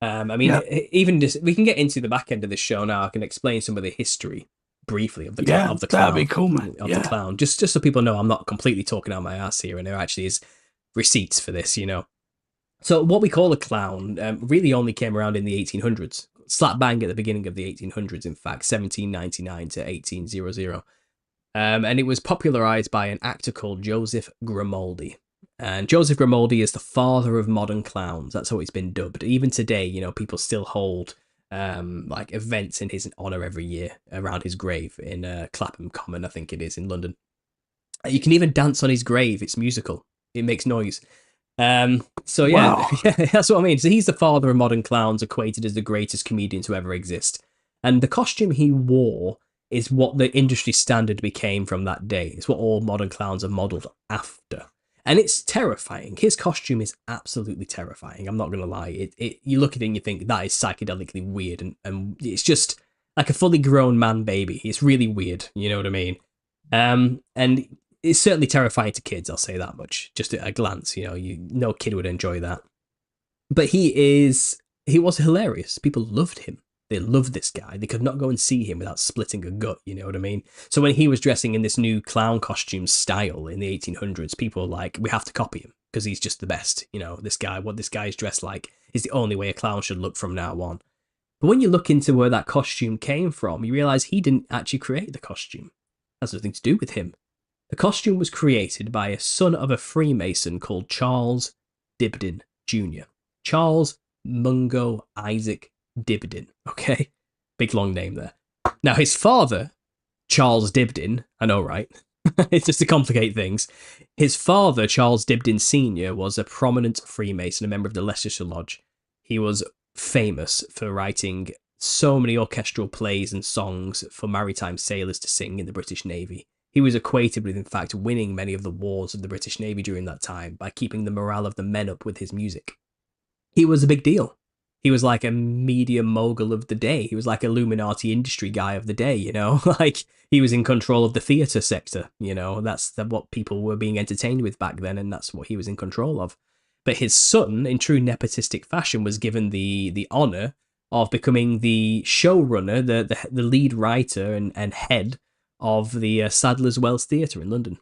I mean, Yeah, even just we can get into the back end of this show now. I can explain some of the history briefly of yeah. of the That'd be clown cool, man. of the Yeah, clown, just so people know I'm not completely talking out my ass here, and there actually is receipts for this, you know. So what we call a clown really only came around in the 1800s, slap bang at the beginning of the 1800s, in fact, 1799 to 1800. And it was popularized by an actor called Joseph Grimaldi. And Joseph Grimaldi is the father of modern clowns. That's how it's been dubbed. Even today, you know, people still hold like events in his honor every year around his grave in Clapham Common, I think it is, in London. You can even dance on his grave. It's musical. It makes noise. So yeah, wow. yeah, that's what I mean. So he's the father of modern clowns, equated as the greatest comedian to ever exist. And the costume he wore is what the industry standard became from that day. It's what all modern clowns are modeled after. And it's terrifying. His costume is absolutely terrifying. I'm not gonna lie. You look at it and you think that is psychedelically weird, and it's just like a fully grown man baby. It's really weird. You know what I mean? And it's certainly terrifying to kids. I'll say that much. Just at a glance, you know, no kid would enjoy that. But he was hilarious. People loved him. They loved this guy. They could not go and see him without splitting a gut, you know what I mean? So when he was dressing in this new clown costume style in the 1800s, people were like, we have to copy him because he's just the best. You know, this guy, what this guy's dressed like is the only way a clown should look from now on. But when you look into where that costume came from, you realize he didn't actually create the costume. That's nothing to do with him. The costume was created by a son of a Freemason called Charles Dibdin Jr. Charles Mungo Isaac Dibdin, okay? Big long name there. Now, his father, Charles Dibdin, I know, right? It's just to complicate things. His father, Charles Dibdin Sr., was a prominent Freemason, a member of the Leicestershire Lodge. He was famous for writing so many orchestral plays and songs for maritime sailors to sing in the British Navy. He was equated with, in fact, winning many of the wars of the British Navy during that time by keeping the morale of the men up with his music. He was a big deal. He was like a media mogul of the day. He was like Illuminati industry guy of the day, you know? Like, he was in control of the theatre sector, you know? That's what people were being entertained with back then, and that's what he was in control of. But his son, in true nepotistic fashion, was given the honour of becoming the showrunner, the lead writer and head of the Sadler's Wells Theatre in London.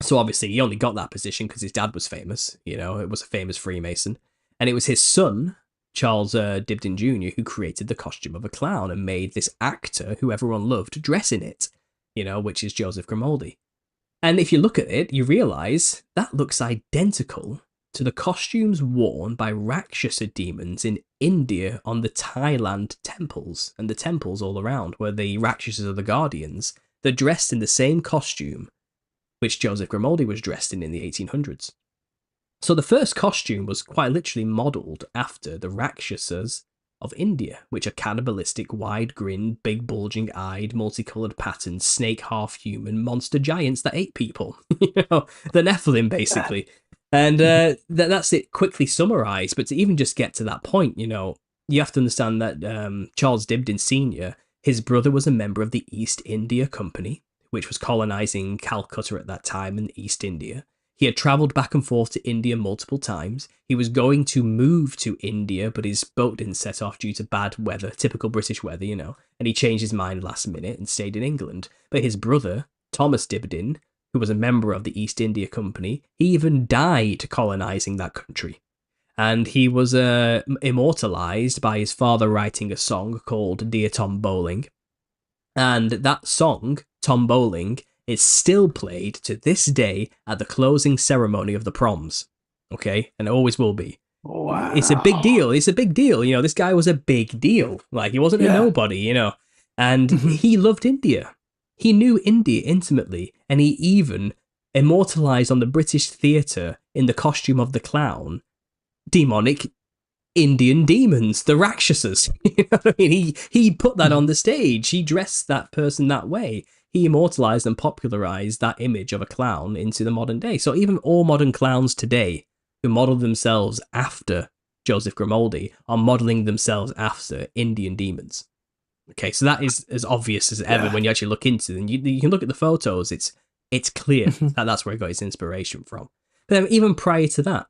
So obviously he only got that position because his dad was famous, you know, it was a famous Freemason. And it was his son, Charles Dibdin Jr., who created the costume of a clown and made this actor who everyone loved dress in it, you know, which is Joseph Grimaldi. And if you look at it, you realise that looks identical to the costumes worn by Rakshasa demons in India on the Thailand temples, and the temples all around, where the Rakshasas are the guardians. They're dressed in the same costume which Joseph Grimaldi was dressed in the 1800s. So the first costume was quite literally modelled after the Rakshasas of India, which are cannibalistic, wide-grinned, big bulging-eyed, multicoloured patterned, snake half-human monster giants that ate people. You know, the Nephilim, basically. And that's it quickly summarised. But to even just get to that point, you know, you have to understand that Charles Dibdin Sr., his brother was a member of the East India Company, which was colonising Calcutta at that time in East India. He had travelled back and forth to India multiple times. He was going to move to India, but his boat didn't set off due to bad weather, typical British weather, you know, and he changed his mind last minute and stayed in England. But his brother, Thomas Dibdin, who was a member of the East India Company, he even died colonising that country. And he was immortalised by his father writing a song called Dear Tom Bowling. And that song, Tom Bowling, is still played to this day at the closing ceremony of the proms. Okay? And it always will be. Wow. It's a big deal. It's a big deal. You know, this guy was a big deal. Like, he wasn't a nobody, you know. And he loved India. He knew India intimately, and he even immortalised on the British theatre in the costume of the clown demonic Indian demons, the Rakshasas. You know what I mean? He put that on the stage. He dressed that person that way. He immortalised and popularised that image of a clown into the modern day. So even all modern clowns today who model themselves after Joseph Grimaldi are modelling themselves after Indian demons. Okay, so that is as obvious as ever when you actually look into it. And you can look at the photos, it's clear that that's where he got his inspiration from. But then even prior to that,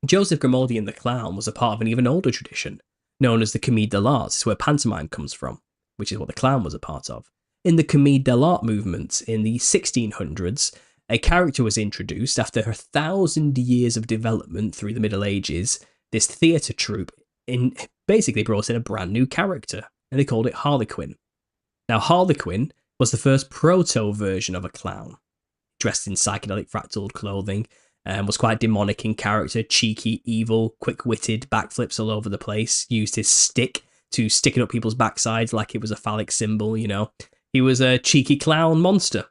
Joseph Grimaldi and the Clown was a part of an even older tradition, known as the Comédie de l'Art. It's where pantomime comes from, which is what the Clown was a part of. In the Comédie de l'Art movement in the 1600s, a character was introduced after 1,000 years of development through the Middle Ages. This theatre troupe basically brought in a brand new character, and they called it Harlequin. Now, Harlequin was the first proto-version of a clown, dressed in psychedelic fractaled clothing, and was quite demonic in character, cheeky, evil, quick-witted, backflips all over the place, used his stick to stick it up people's backsides like it was a phallic symbol, you know. He was a cheeky clown monster.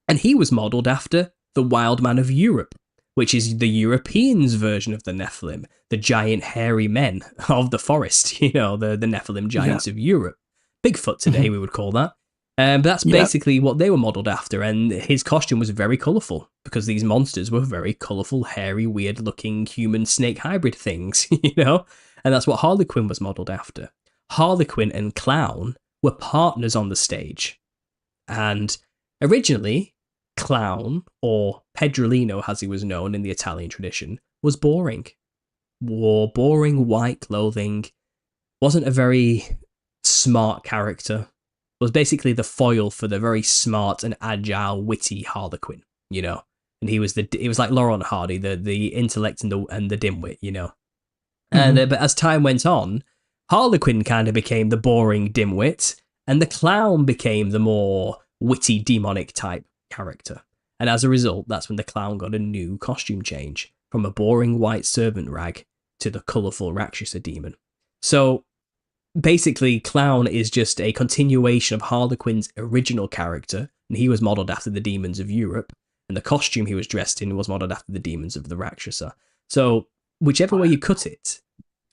And he was modelled after the Wild Man of Europe, which is the Europeans' version of the Nephilim, the giant hairy men of the forest, you know, the Nephilim giants of Europe. Bigfoot today, we would call that. But that's basically what they were modelled after, and his costume was very colourful, because these monsters were very colourful, hairy, weird-looking human snake hybrid things, you know? And that's what Harlequin was modelled after. Harlequin and Clown were partners on the stage. And originally, Clown, or Pedrolino as he was known in the Italian tradition, was boring. Wore boring white clothing, wasn't a very smart character. Was basically the foil for the very smart and agile, witty Harlequin, you know. And he was like Laurel and Hardy, the intellect and the dimwit, you know. And Mhm. but as time went on, Harlequin kind of became the boring dimwit, and the clown became the more witty demonic type character. And as a result, that's when the clown got a new costume change from a boring white servant rag to the colourful Rakshasa demon. So basically, clown is just a continuation of Harlequin's original character, and he was modelled after the demons of Europe, and the costume he was dressed in was modelled after the demons of the Rakshasa. So, whichever way you cut it,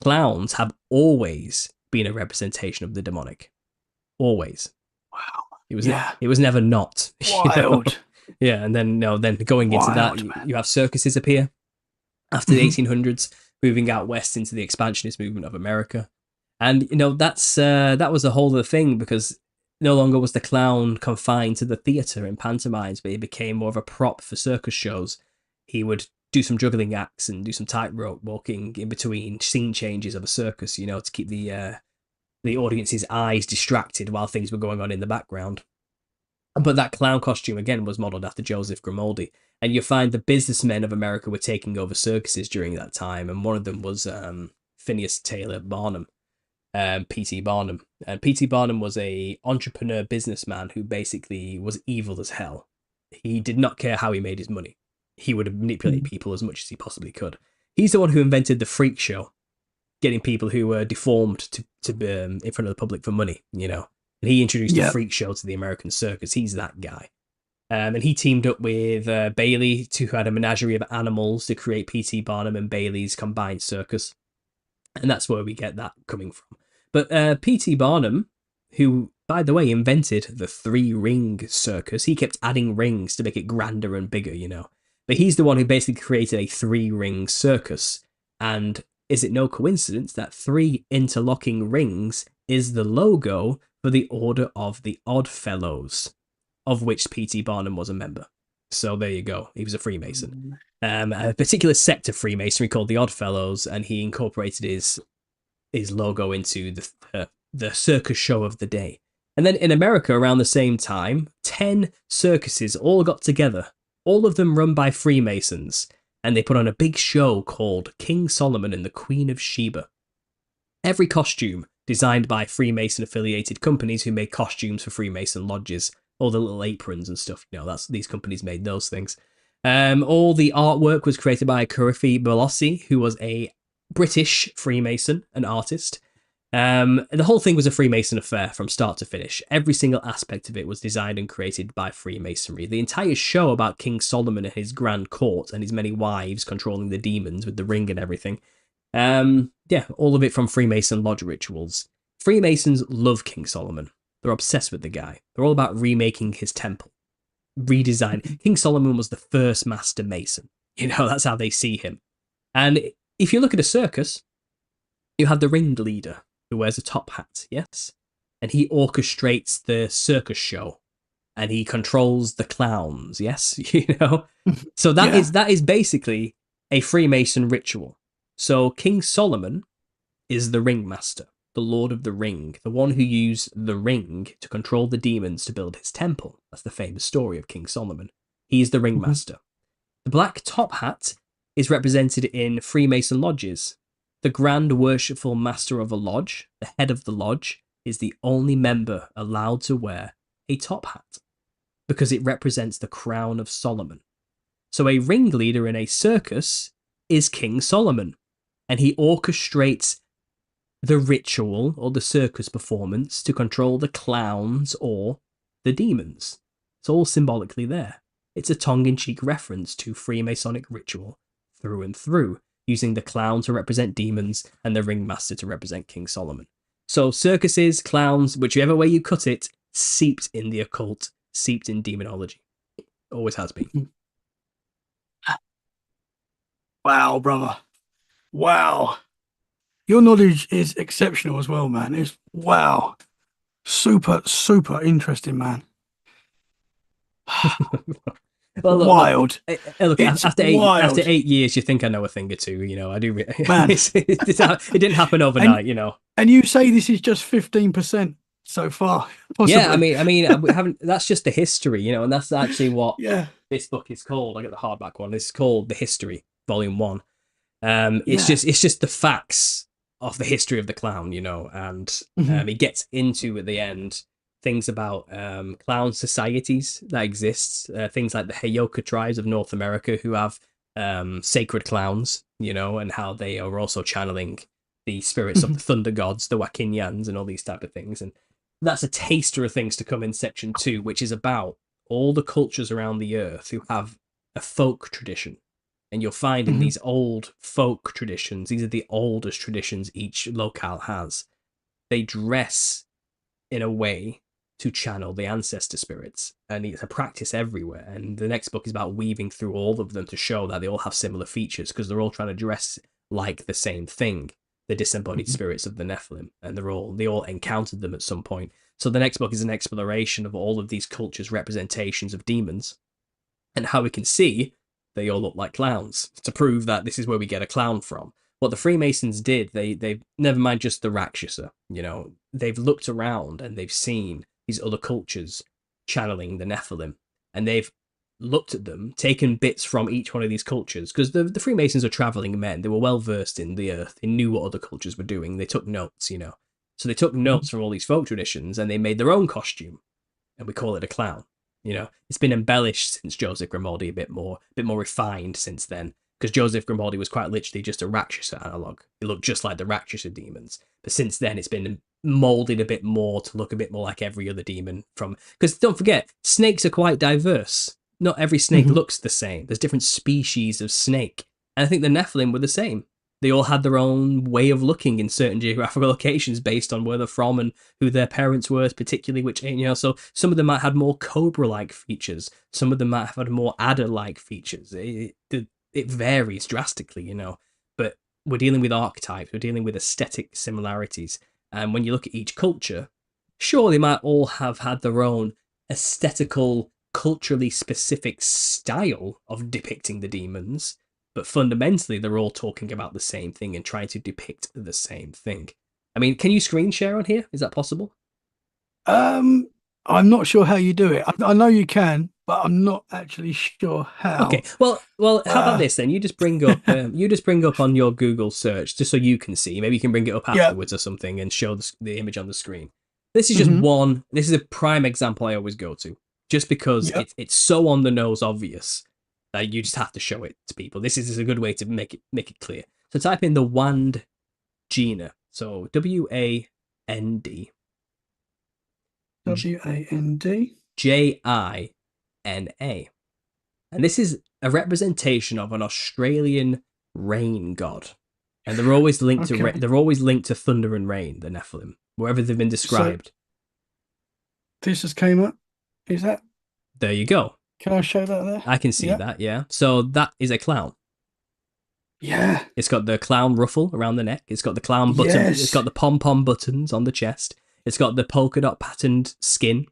clowns have always been a representation of the demonic. Always. Wow. It was never not. You know? Wild. Yeah, and then then going into that, Wild, man. you have circuses appear after the Mhm. 1800s, moving out west into the expansionist movement of America. And that was a whole other thing, because no longer was the clown confined to the theatre and pantomimes, but he became more of a prop for circus shows. He would do some juggling acts and do some tightrope walking in between scene changes of a circus, to keep the audience's eyes distracted while things were going on in the background. But that clown costume again was modelled after Joseph Grimaldi, and you find the businessmen of America were taking over circuses during that time, and one of them was Phineas Taylor Barnum. P.T. Barnum. And P.T. Barnum was a entrepreneur businessman who basically was evil as hell. He did not care how he made his money. He would manipulate people as much as he possibly could. He's the one who invented the freak show, getting people who were deformed to be in front of the public for money, And he introduced the freak show to the American circus. He's that guy. And he teamed up with Bailey, who had a menagerie of animals, to create P.T. Barnum and Bailey's combined circus. And that's where we get that coming from. But P.T. Barnum, who, by the way, invented the 3-ring circus, he kept adding rings to make it grander and bigger, But he's the one who basically created a 3-ring circus. And is it no coincidence that 3 interlocking rings is the logo for the Order of the Odd Fellows, of which P.T. Barnum was a member? So there you go. He was a Freemason. A particular sect of Freemasonry called the Odd Fellows, and he incorporated his logo into the circus show of the day. And then in America, around the same time, 10 circuses all got together, all of them run by Freemasons, and they put on a big show called King Solomon and the Queen of Sheba. Every costume designed by Freemason-affiliated companies who made costumes for Freemason lodges, all the little aprons and stuff. These companies made those things. All the artwork was created by Coryphe Bolossi, who was a British Freemason, an artist. The whole thing was a Freemason affair from start to finish. Every single aspect of it was designed and created by Freemasonry. The entire show about King Solomon and his grand court and his many wives controlling the demons with the ring and everything. All of it from Freemason lodge rituals. Freemasons love King Solomon. They're obsessed with the guy. They're all about remaking his temple. Redesign. King Solomon was the first master mason. That's how they see him. And if you look at a circus, you have the ringleader who wears a top hat, yes? And he orchestrates the circus show. And he controls the clowns, yes? So that is basically a Freemason ritual. So King Solomon is the ringmaster, the Lord of the Ring, the one who used the ring to control the demons to build his temple. That's the famous story of King Solomon. He's the ringmaster. The black top hat is represented in Freemason lodges. The Grand Worshipful Master of a lodge, the head of the lodge, is the only member allowed to wear a top hat because it represents the crown of Solomon. So a ringleader in a circus is King Solomon, and he orchestrates the ritual or the circus performance to control the clowns or the demons. It's all symbolically there. It's a tongue-in-cheek reference to Freemasonic ritual through and through, using the clown to represent demons and the ringmaster to represent King Solomon. So circuses, clowns, whichever way you cut it, seeped in the occult, seeped in demonology. Always has been. Wow, brother. Wow. Your knowledge is exceptional as well, man. It's wow. Super, super interesting, man. Well, look, Wild. look. It's After wild, 8 years, you think I know a thing or two. I do. man. It didn't happen And overnight. and you say this is just 15% so far, Yeah, possibly. we haven't. That's just the history, and that's actually what Yeah, this book is called. I got the hardback one. It's called The History, Volume 1. yeah. It's just the facts of the history of the clown, and Hmm. it gets into at the end things about clown societies that exist, things like the Heyoka tribes of North America who have sacred clowns, and how they are also channeling the spirits of Hmm. the thunder gods, the Wakinyans, and all these type of things. And that's a taster of things to come in section 2, which is about all the cultures around the earth who have a folk tradition. And you'll find in Hmm. these old folk traditions, these are the oldest traditions each locale has. They dress in a way to channel the ancestor spirits, and it's a practice everywhere. And the next book is about weaving through all of them to show that they all have similar features because they're all trying to dress like the same thing, the disembodied spirits of the Nephilim, and they all encountered them at some point. So the next book is an exploration of all of these cultures' representations of demons and how we can see they all look like clowns to prove that this is where we get a clown from. What the Freemasons did, they never mind just the Rakshasa, they've looked around and they've seen these other cultures channeling the Nephilim, and they've looked at them, taken bits from each one of these cultures, because the Freemasons are traveling men. They were well versed in the earth. They knew what other cultures were doing. They took notes. So they took notes from all these folk traditions and they made their own costume, and we call it a clown. It's been embellished since Joseph Grimaldi, a bit more refined since then, because Joseph Grimaldi was quite literally just a Rakshasa analog. It looked just like the Rakshasa demons, but since then it's been molded a bit more to look a bit more like every other demon because don't forget, snakes are quite diverse. Not every snake Hmm. looks the same. There's different species of snake, and I think the Nephilim were the same. They all had their own way of looking in certain geographical locations based on where they're from and who their parents were, particularly which, so some of them might have more cobra-like features. Some of them might have had more adder-like features. It varies drastically. But we're dealing with archetypes. We're dealing with aesthetic similarities. And when you look at each culture, sure, they might all have had their own aesthetical, culturally specific style of depicting the demons, but fundamentally they're all talking about the same thing and trying to depict the same thing. I mean, can you screen share on here? Is that possible? Um, I'm not sure how you do it. I know you can, but I'm not actually sure Okay. how. Well. How about Uh, this then? You just bring up on your Google search just so you can see. Maybe you can bring it up yeah. afterwards or something and show the image on the screen. This is just Hmm. one. This is a prime example I always go to, just because Yeah. it's so on the nose obvious that you just have to show it to people. This is a good way to make it clear. So type in the Wand Gina. So WAND WAND. JINA. And this is a representation of an Australian rain god. And they're always linked to Okay. they're always linked to thunder and rain, the Nephilim, wherever they've been So described. this just came up. Is that? There you go. Can I show that there? I can see Yeah. that, yeah. So that is a clown. Yeah. It's got the clown ruffle around the neck. It's got the clown button. It's Yes. got the pom-pom buttons on the chest. It's got the polka dot patterned skin.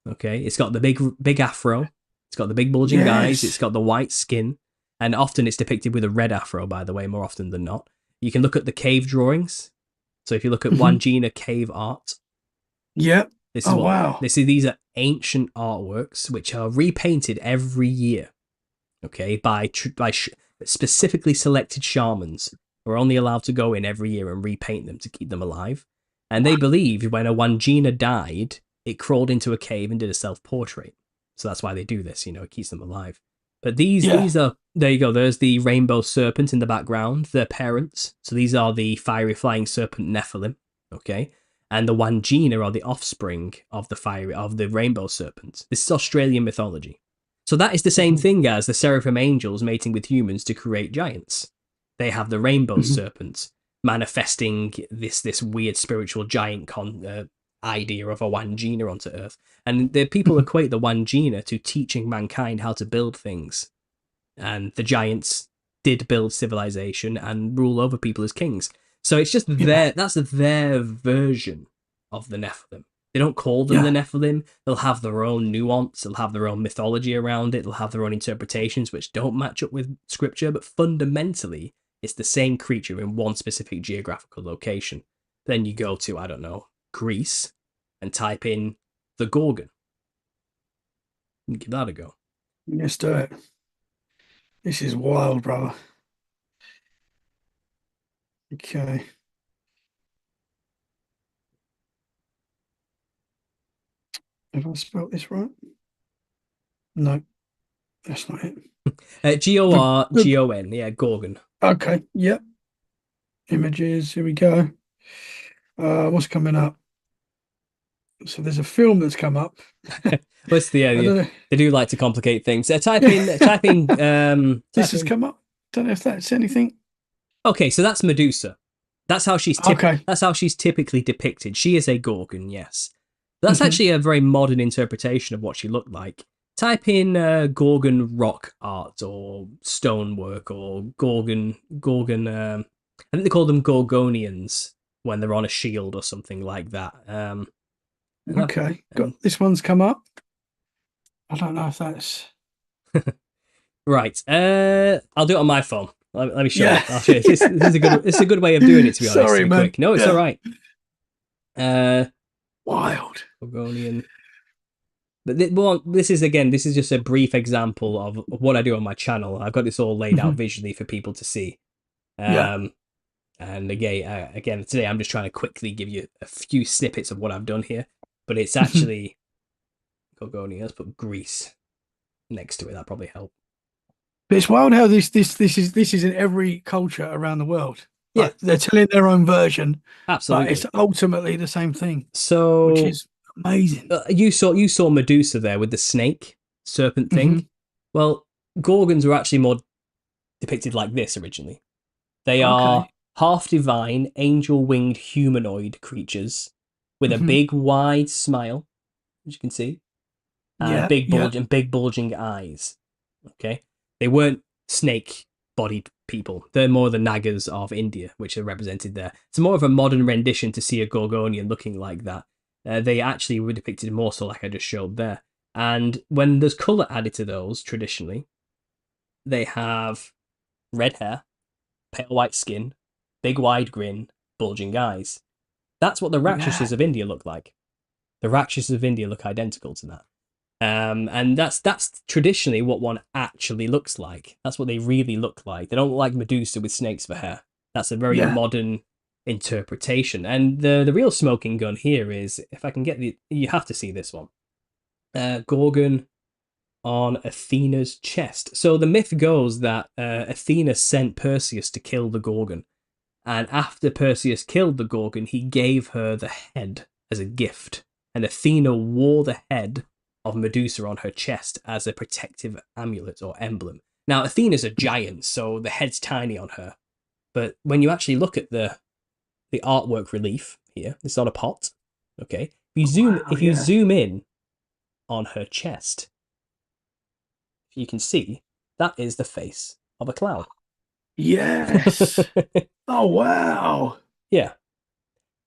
Okay. It's got the big afro. It's got the big bulging eyes. It's Yes. got the white skin. And often it's depicted with a red afro, by the way, more often than not. You can look at the cave drawings. So if you look at Hmm. Wangina cave art, Yep. this is Oh what wow. these are ancient artworks which are repainted every year. Okay, by specifically selected shamans who are only allowed to go in every year and repaint them to keep them alive. And they believed when a Wangina died, it crawled into a cave and did a self-portrait. So that's why they do this, it keeps them alive. But Yeah. these are, there you go, there's the rainbow serpent in the background, their parents. So these are the fiery flying serpent Nephilim, okay? And the Wangina are the offspring of the rainbow serpent. This is Australian mythology. So that is the same Mhm. thing as the seraphim angels mating with humans to create giants. They have the rainbow Mhm. serpent manifesting this weird spiritual giant idea of a Wangina onto Earth. And the people Mhm. equate the Wangina to teaching mankind how to build things. And the giants did build civilization and rule over people as kings. So it's just Yeah. that's their version of the Nephilim. They don't call them Yeah. the Nephilim. They'll have their own nuance. They'll have their own mythology around it. They'll have their own interpretations which don't match up with scripture. But fundamentally, it's the same creature in one specific geographical location. Then you go to, I don't know, Greece and type in the Gorgon. And give that a go. Let's do it. This is wild, brother. Okay. Have I spelled this right? No, that's not it. Gorgon. Yeah, Gorgon. Okay. Yep. Images. Here we go. What's coming up? So there's a film that's come up. What's the they do like to complicate things. Type in This has come up. Don't know if that's anything. Okay, so that's Medusa. That's how she's that's how she's typically depicted. She is a Gorgon, yes. That's actually a very modern interpretation of what she looked like. Type in Gorgon rock art or stonework or Gorgon. I think they call them Gorgonians when they're on a shield or something like that. Okay, got this one's come up. I don't know if that's right. I'll do it on my phone. Let me show you. I'll show you. This is a good way of doing it. To be honest, sorry, man. Quick. No, it's all right. Wild Gorgonian. But this is just a brief example of what I do on my channel. I've got this all laid out visually for people to see. And again, today I'm just trying to quickly give you a few snippets of what I've done here. But it's actually Gorgonian. Let's put Greece next to it. That probably help. But it's wild how this is in every culture around the world. Yeah, like, they're telling their own version. Absolutely, but it's ultimately the same thing. So, which is amazing. You saw Medusa there with the snake serpent thing. Well, Gorgons were actually more depicted like this originally. They are half divine, angel winged humanoid creatures with a big wide smile, as you can see, and big bulging eyes. Okay, they weren't snake bodied people. They're more the Nagas of India, which are represented there. It's more of a modern rendition to see a Gorgonian looking like that. They actually were depicted more so like I just showed there. And when there's colour added to those, traditionally, they have red hair, pale white skin, big wide grin, bulging eyes. That's what the Rakshasas of India look like. The Rakshasas of India look identical to that. And that's traditionally what one actually looks like. That's what they really look like. They don't look like Medusa with snakes for hair. That's a very modern interpretation. And the real smoking gun here is, if I can get you have to see this one. Gorgon on Athena's chest. So the myth goes that Athena sent Perseus to kill the Gorgon. And after Perseus killed the Gorgon, he gave her the head as a gift. And Athena wore the head of Medusa on her chest as a protective amulet or emblem. Now, Athena's a giant, so the head's tiny on her. But when you actually look at the artwork relief here, it's on a pot. Okay, if you zoom in on her chest, you can see that is the face of a clown. Yes. Oh wow. Yeah.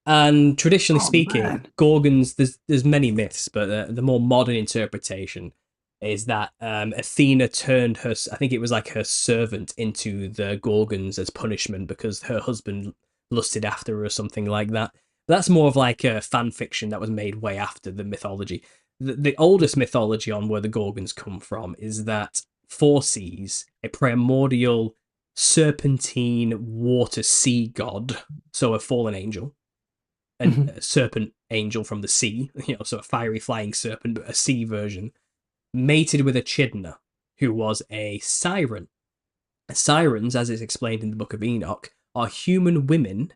And traditionally speaking, Gorgons, there's many myths, but the more modern interpretation is that Athena turned her, I think it was like her servant, into the Gorgons as punishment because her husband lusted after her or something like that. That's more of like a fan fiction that was made way after the mythology. The oldest mythology on where the Gorgons come from is that Phorcys, a primordial serpentine water sea god, so a fallen angel, a serpent angel from the sea, so a fiery flying serpent, but a sea version, mated with Echidna, who was a siren. Sirens, as is explained in the Book of Enoch, are human women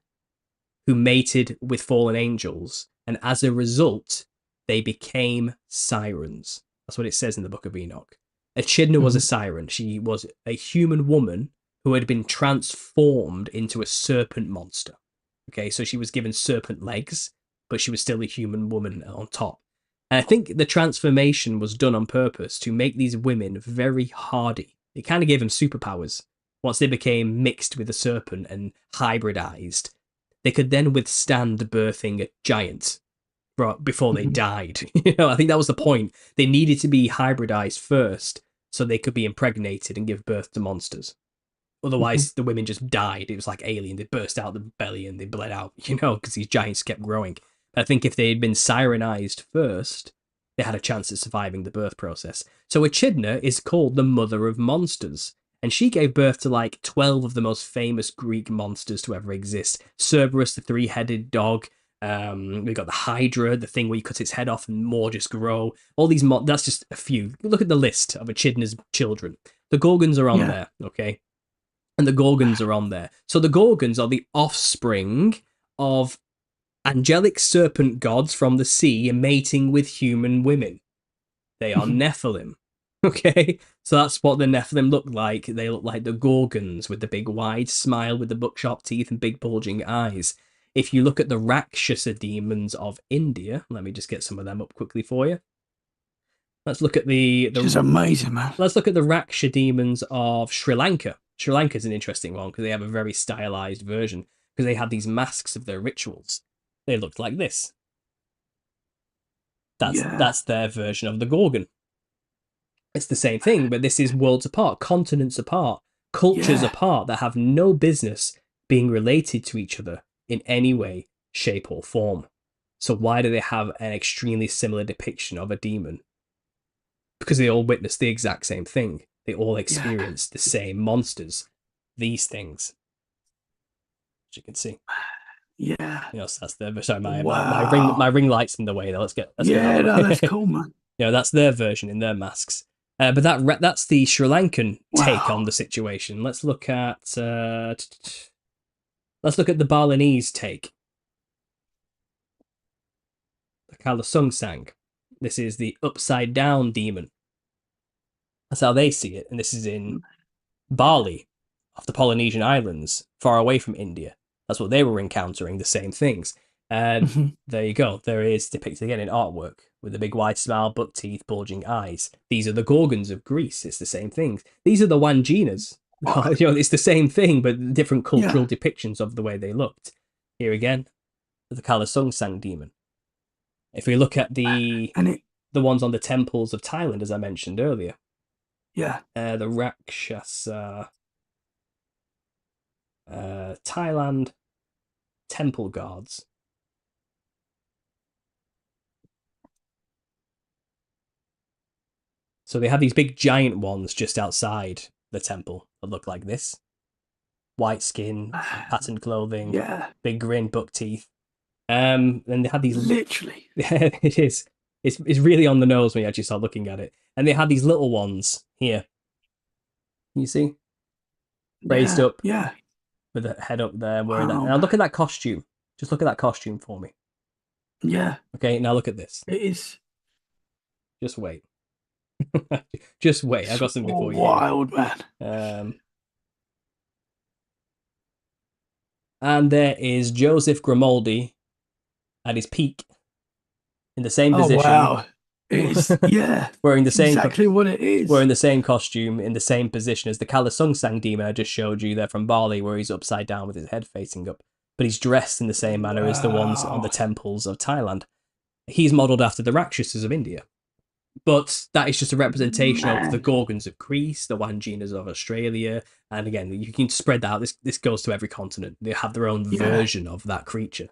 who mated with fallen angels, and as a result, they became sirens. That's what it says in the Book of Enoch. Echidna was a siren. She was a human woman who had been transformed into a serpent monster. Okay, so she was given serpent legs, but she was still a human woman on top. And I think the transformation was done on purpose to make these women very hardy. It kind of gave them superpowers. Once they became mixed with a serpent and hybridized, they could then withstand birthing a giant before they died. I think that was the point. They needed to be hybridized first so they could be impregnated and give birth to monsters. Otherwise, the women just died. It was like Alien. They burst out the belly and they bled out, because these giants kept growing. I think if they had been sirenized first, they had a chance of surviving the birth process. So Echidna is called the mother of monsters. And she gave birth to like 12 of the most famous Greek monsters to ever exist. Cerberus, the three-headed dog. We've got the Hydra, the thing where you cut its head off and more just grow. All these, that's just a few. Look at the list of Echidna's children. The Gorgons are on there, okay? And the Gorgons are on there. So the Gorgons are the offspring of angelic serpent gods from the sea mating with human women. They are Nephilim. Okay, so that's what the Nephilim look like. They look like the Gorgons with the big wide smile with the buckshot teeth and big bulging eyes. If you look at the Rakshasa demons of India, let me just get some of them up quickly for you. Let's look at the It's amazing, man. Let's look at the Rakshasa demons of Sri Lanka. Sri Lanka is an interesting one because they have a very stylized version because they had these masks of their rituals. They looked like this. That's their version of the Gorgon. It's the same thing, but this is worlds apart, continents apart, cultures apart that have no business being related to each other in any way, shape, or form. So why do they have an extremely similar depiction of a demon? Because they all witnessed the exact same thing. They all experienced the same monsters, these things. As you can see. Yeah. So that's their. Sorry, my ring light's in the way. Though. Let's get. No, that's cool, man. That's their version in their masks. But that's the Sri Lankan take on the situation. Let's look at the Balinese take. The Kalasungsang. This is the upside down demon. That's how they see it, and this is in Bali, off the Polynesian islands, far away from India. That's what they were encountering, the same things. And there you go. There is depicted again in artwork with the big wide smile, buck teeth, bulging eyes. These are the Gorgons of Greece. It's the same thing. These are the Wanginas. It's the same thing, but different cultural depictions of the way they looked. Here again, the Kalasungsang demon. If we look at the ones on the temples of Thailand, as I mentioned earlier. The Rakshasa Thailand temple guards. So they have these big giant ones just outside the temple that look like this. White skin, patterned clothing, big grin, buck teeth. And they had these... Literally. It is. It's really on the nose when you actually start looking at it. And they had these little ones here. You see? Raised up. Yeah. With the head up there, wearing that. Now look at that costume. Just look at that costume for me. Yeah. Okay, now look at this. It is. Just wait. Just wait. I got something for you. Wild, man. And there is Joseph Grimaldi at his peak in the same position. Oh, wow. It's, wearing the same exactly what it is. Wearing the same costume in the same position as the Kalasungsang demon I just showed you there from Bali, where he's upside down with his head facing up. But he's dressed in the same manner as the ones on the temples of Thailand. He's modelled after the Rakshasas of India. But that is just a representation of the Gorgons of Greece, the Wanginas of Australia, and again, you can spread that out. This goes to every continent. They have their own version of that creature,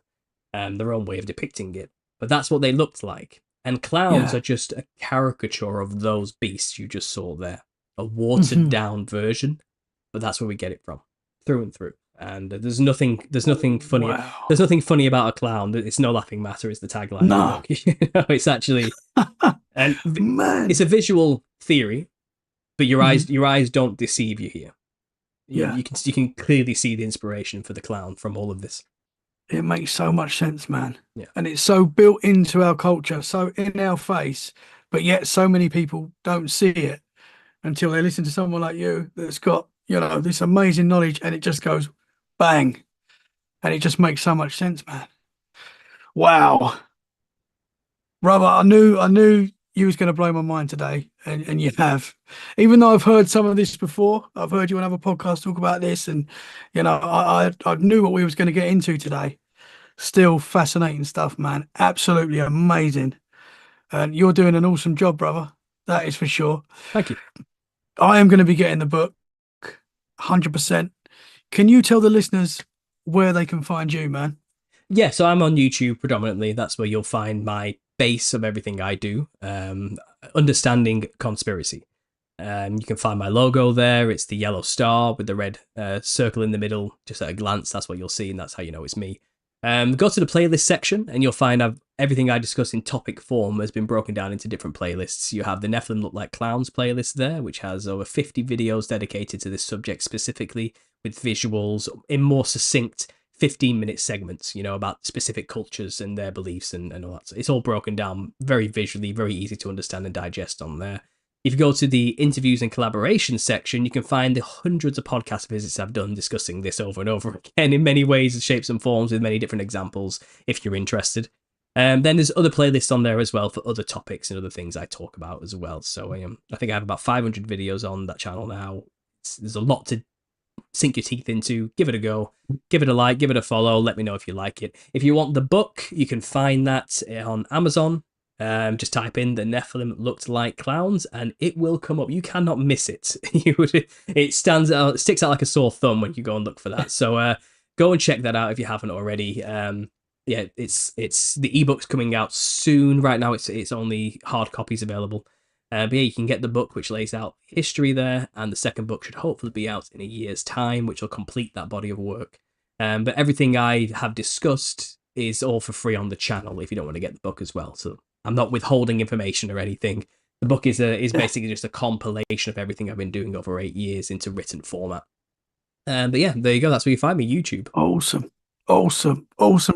their own way of depicting it. But that's what they looked like. And clowns are just a caricature of those beasts you just saw there. A watered down version, but that's where we get it from, through and through. And there's nothing funny. Wow. There's nothing funny about a clown. It's no laughing matter is the tagline. No. It's actually, and it's a visual theory, but your eyes don't deceive you here. You can clearly see the inspiration for the clown from all of this. It makes so much sense, man. Yeah. And it's so built into our culture, so in our face, but yet so many people don't see it until they listen to someone like you that's got, this amazing knowledge, and it just goes bang. And it just makes so much sense, man. Wow. Brother, I knew you was going to blow my mind today, and you have. Even though I've heard some of this before, I've heard you on other podcasts talk about this, and I knew what we was going to get into today. still fascinating stuff, man. Absolutely amazing. And you're doing an awesome job, brother. That is for sure. Thank you. I am going to be getting the book 100%. Can you tell the listeners where they can find you, man? Yeah, so I'm on YouTube predominantly. That's where you'll find my base of everything I do. Understanding conspiracy. You can find my logo there. It's the yellow star with the red circle in the middle. Just at a glance, that's what you'll see, and that's how you know it's me. Go to the playlist section, and you'll find everything I discuss in topic form has been broken down into different playlists. You have the Nephilim Look Like Clowns playlist there, which has over 50 videos dedicated to this subject specifically, with visuals in more succinct 15-minute segments, about specific cultures and their beliefs and all that. So it's all broken down very visually, very easy to understand and digest on there. If you go to the interviews and collaboration section, you can find the hundreds of podcast visits I've done discussing this over and over again in many ways, shapes and forms with many different examples if you're interested. Then there's other playlists on there as well for other topics and other things I talk about as well. So I think I have about 500 videos on that channel now. There's a lot to sink your teeth into. Give it a go. Give it a like. Give it a follow. Let me know if you like it. If you want the book, you can find that on Amazon. Just type in The Nephilim Looked Like Clowns and it will come up. You cannot miss it. It stands out, it sticks out like a sore thumb when you go and look for that. So go and check that out if you haven't already. Yeah, it's the ebook's coming out soon. Right now it's only hard copies available. But yeah, you can get the book which lays out history there, and the second book should hopefully be out in a year's time, which will complete that body of work. But everything I have discussed is all for free on the channel if you don't want to get the book as well. So I'm not withholding information or anything. The book is basically just a compilation of everything I've been doing over 8 years into written format. But yeah, there you go. That's where you find me, YouTube. Awesome,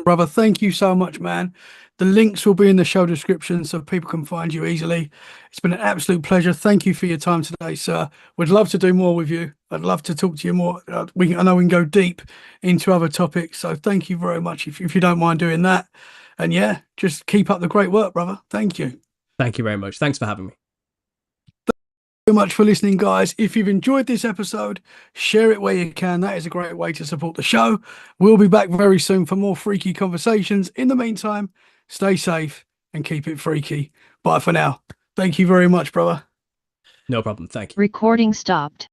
brother. Thank you so much, man. The links will be in the show description so people can find you easily. It's been an absolute pleasure. Thank you for your time today, sir. We'd love to do more with you. I'd love to talk to you more. I know we can go deep into other topics. So thank you very much if you don't mind doing that. And yeah, just keep up the great work, brother. Thank you. Thank you very much. Thanks for having me. Thank you so much for listening, guys. If you've enjoyed this episode, share it where you can. That is a great way to support the show. We'll be back very soon for more freaky conversations. In the meantime, stay safe and keep it freaky. Bye for now. Thank you very much, brother. No problem. Thank you. Recording stopped.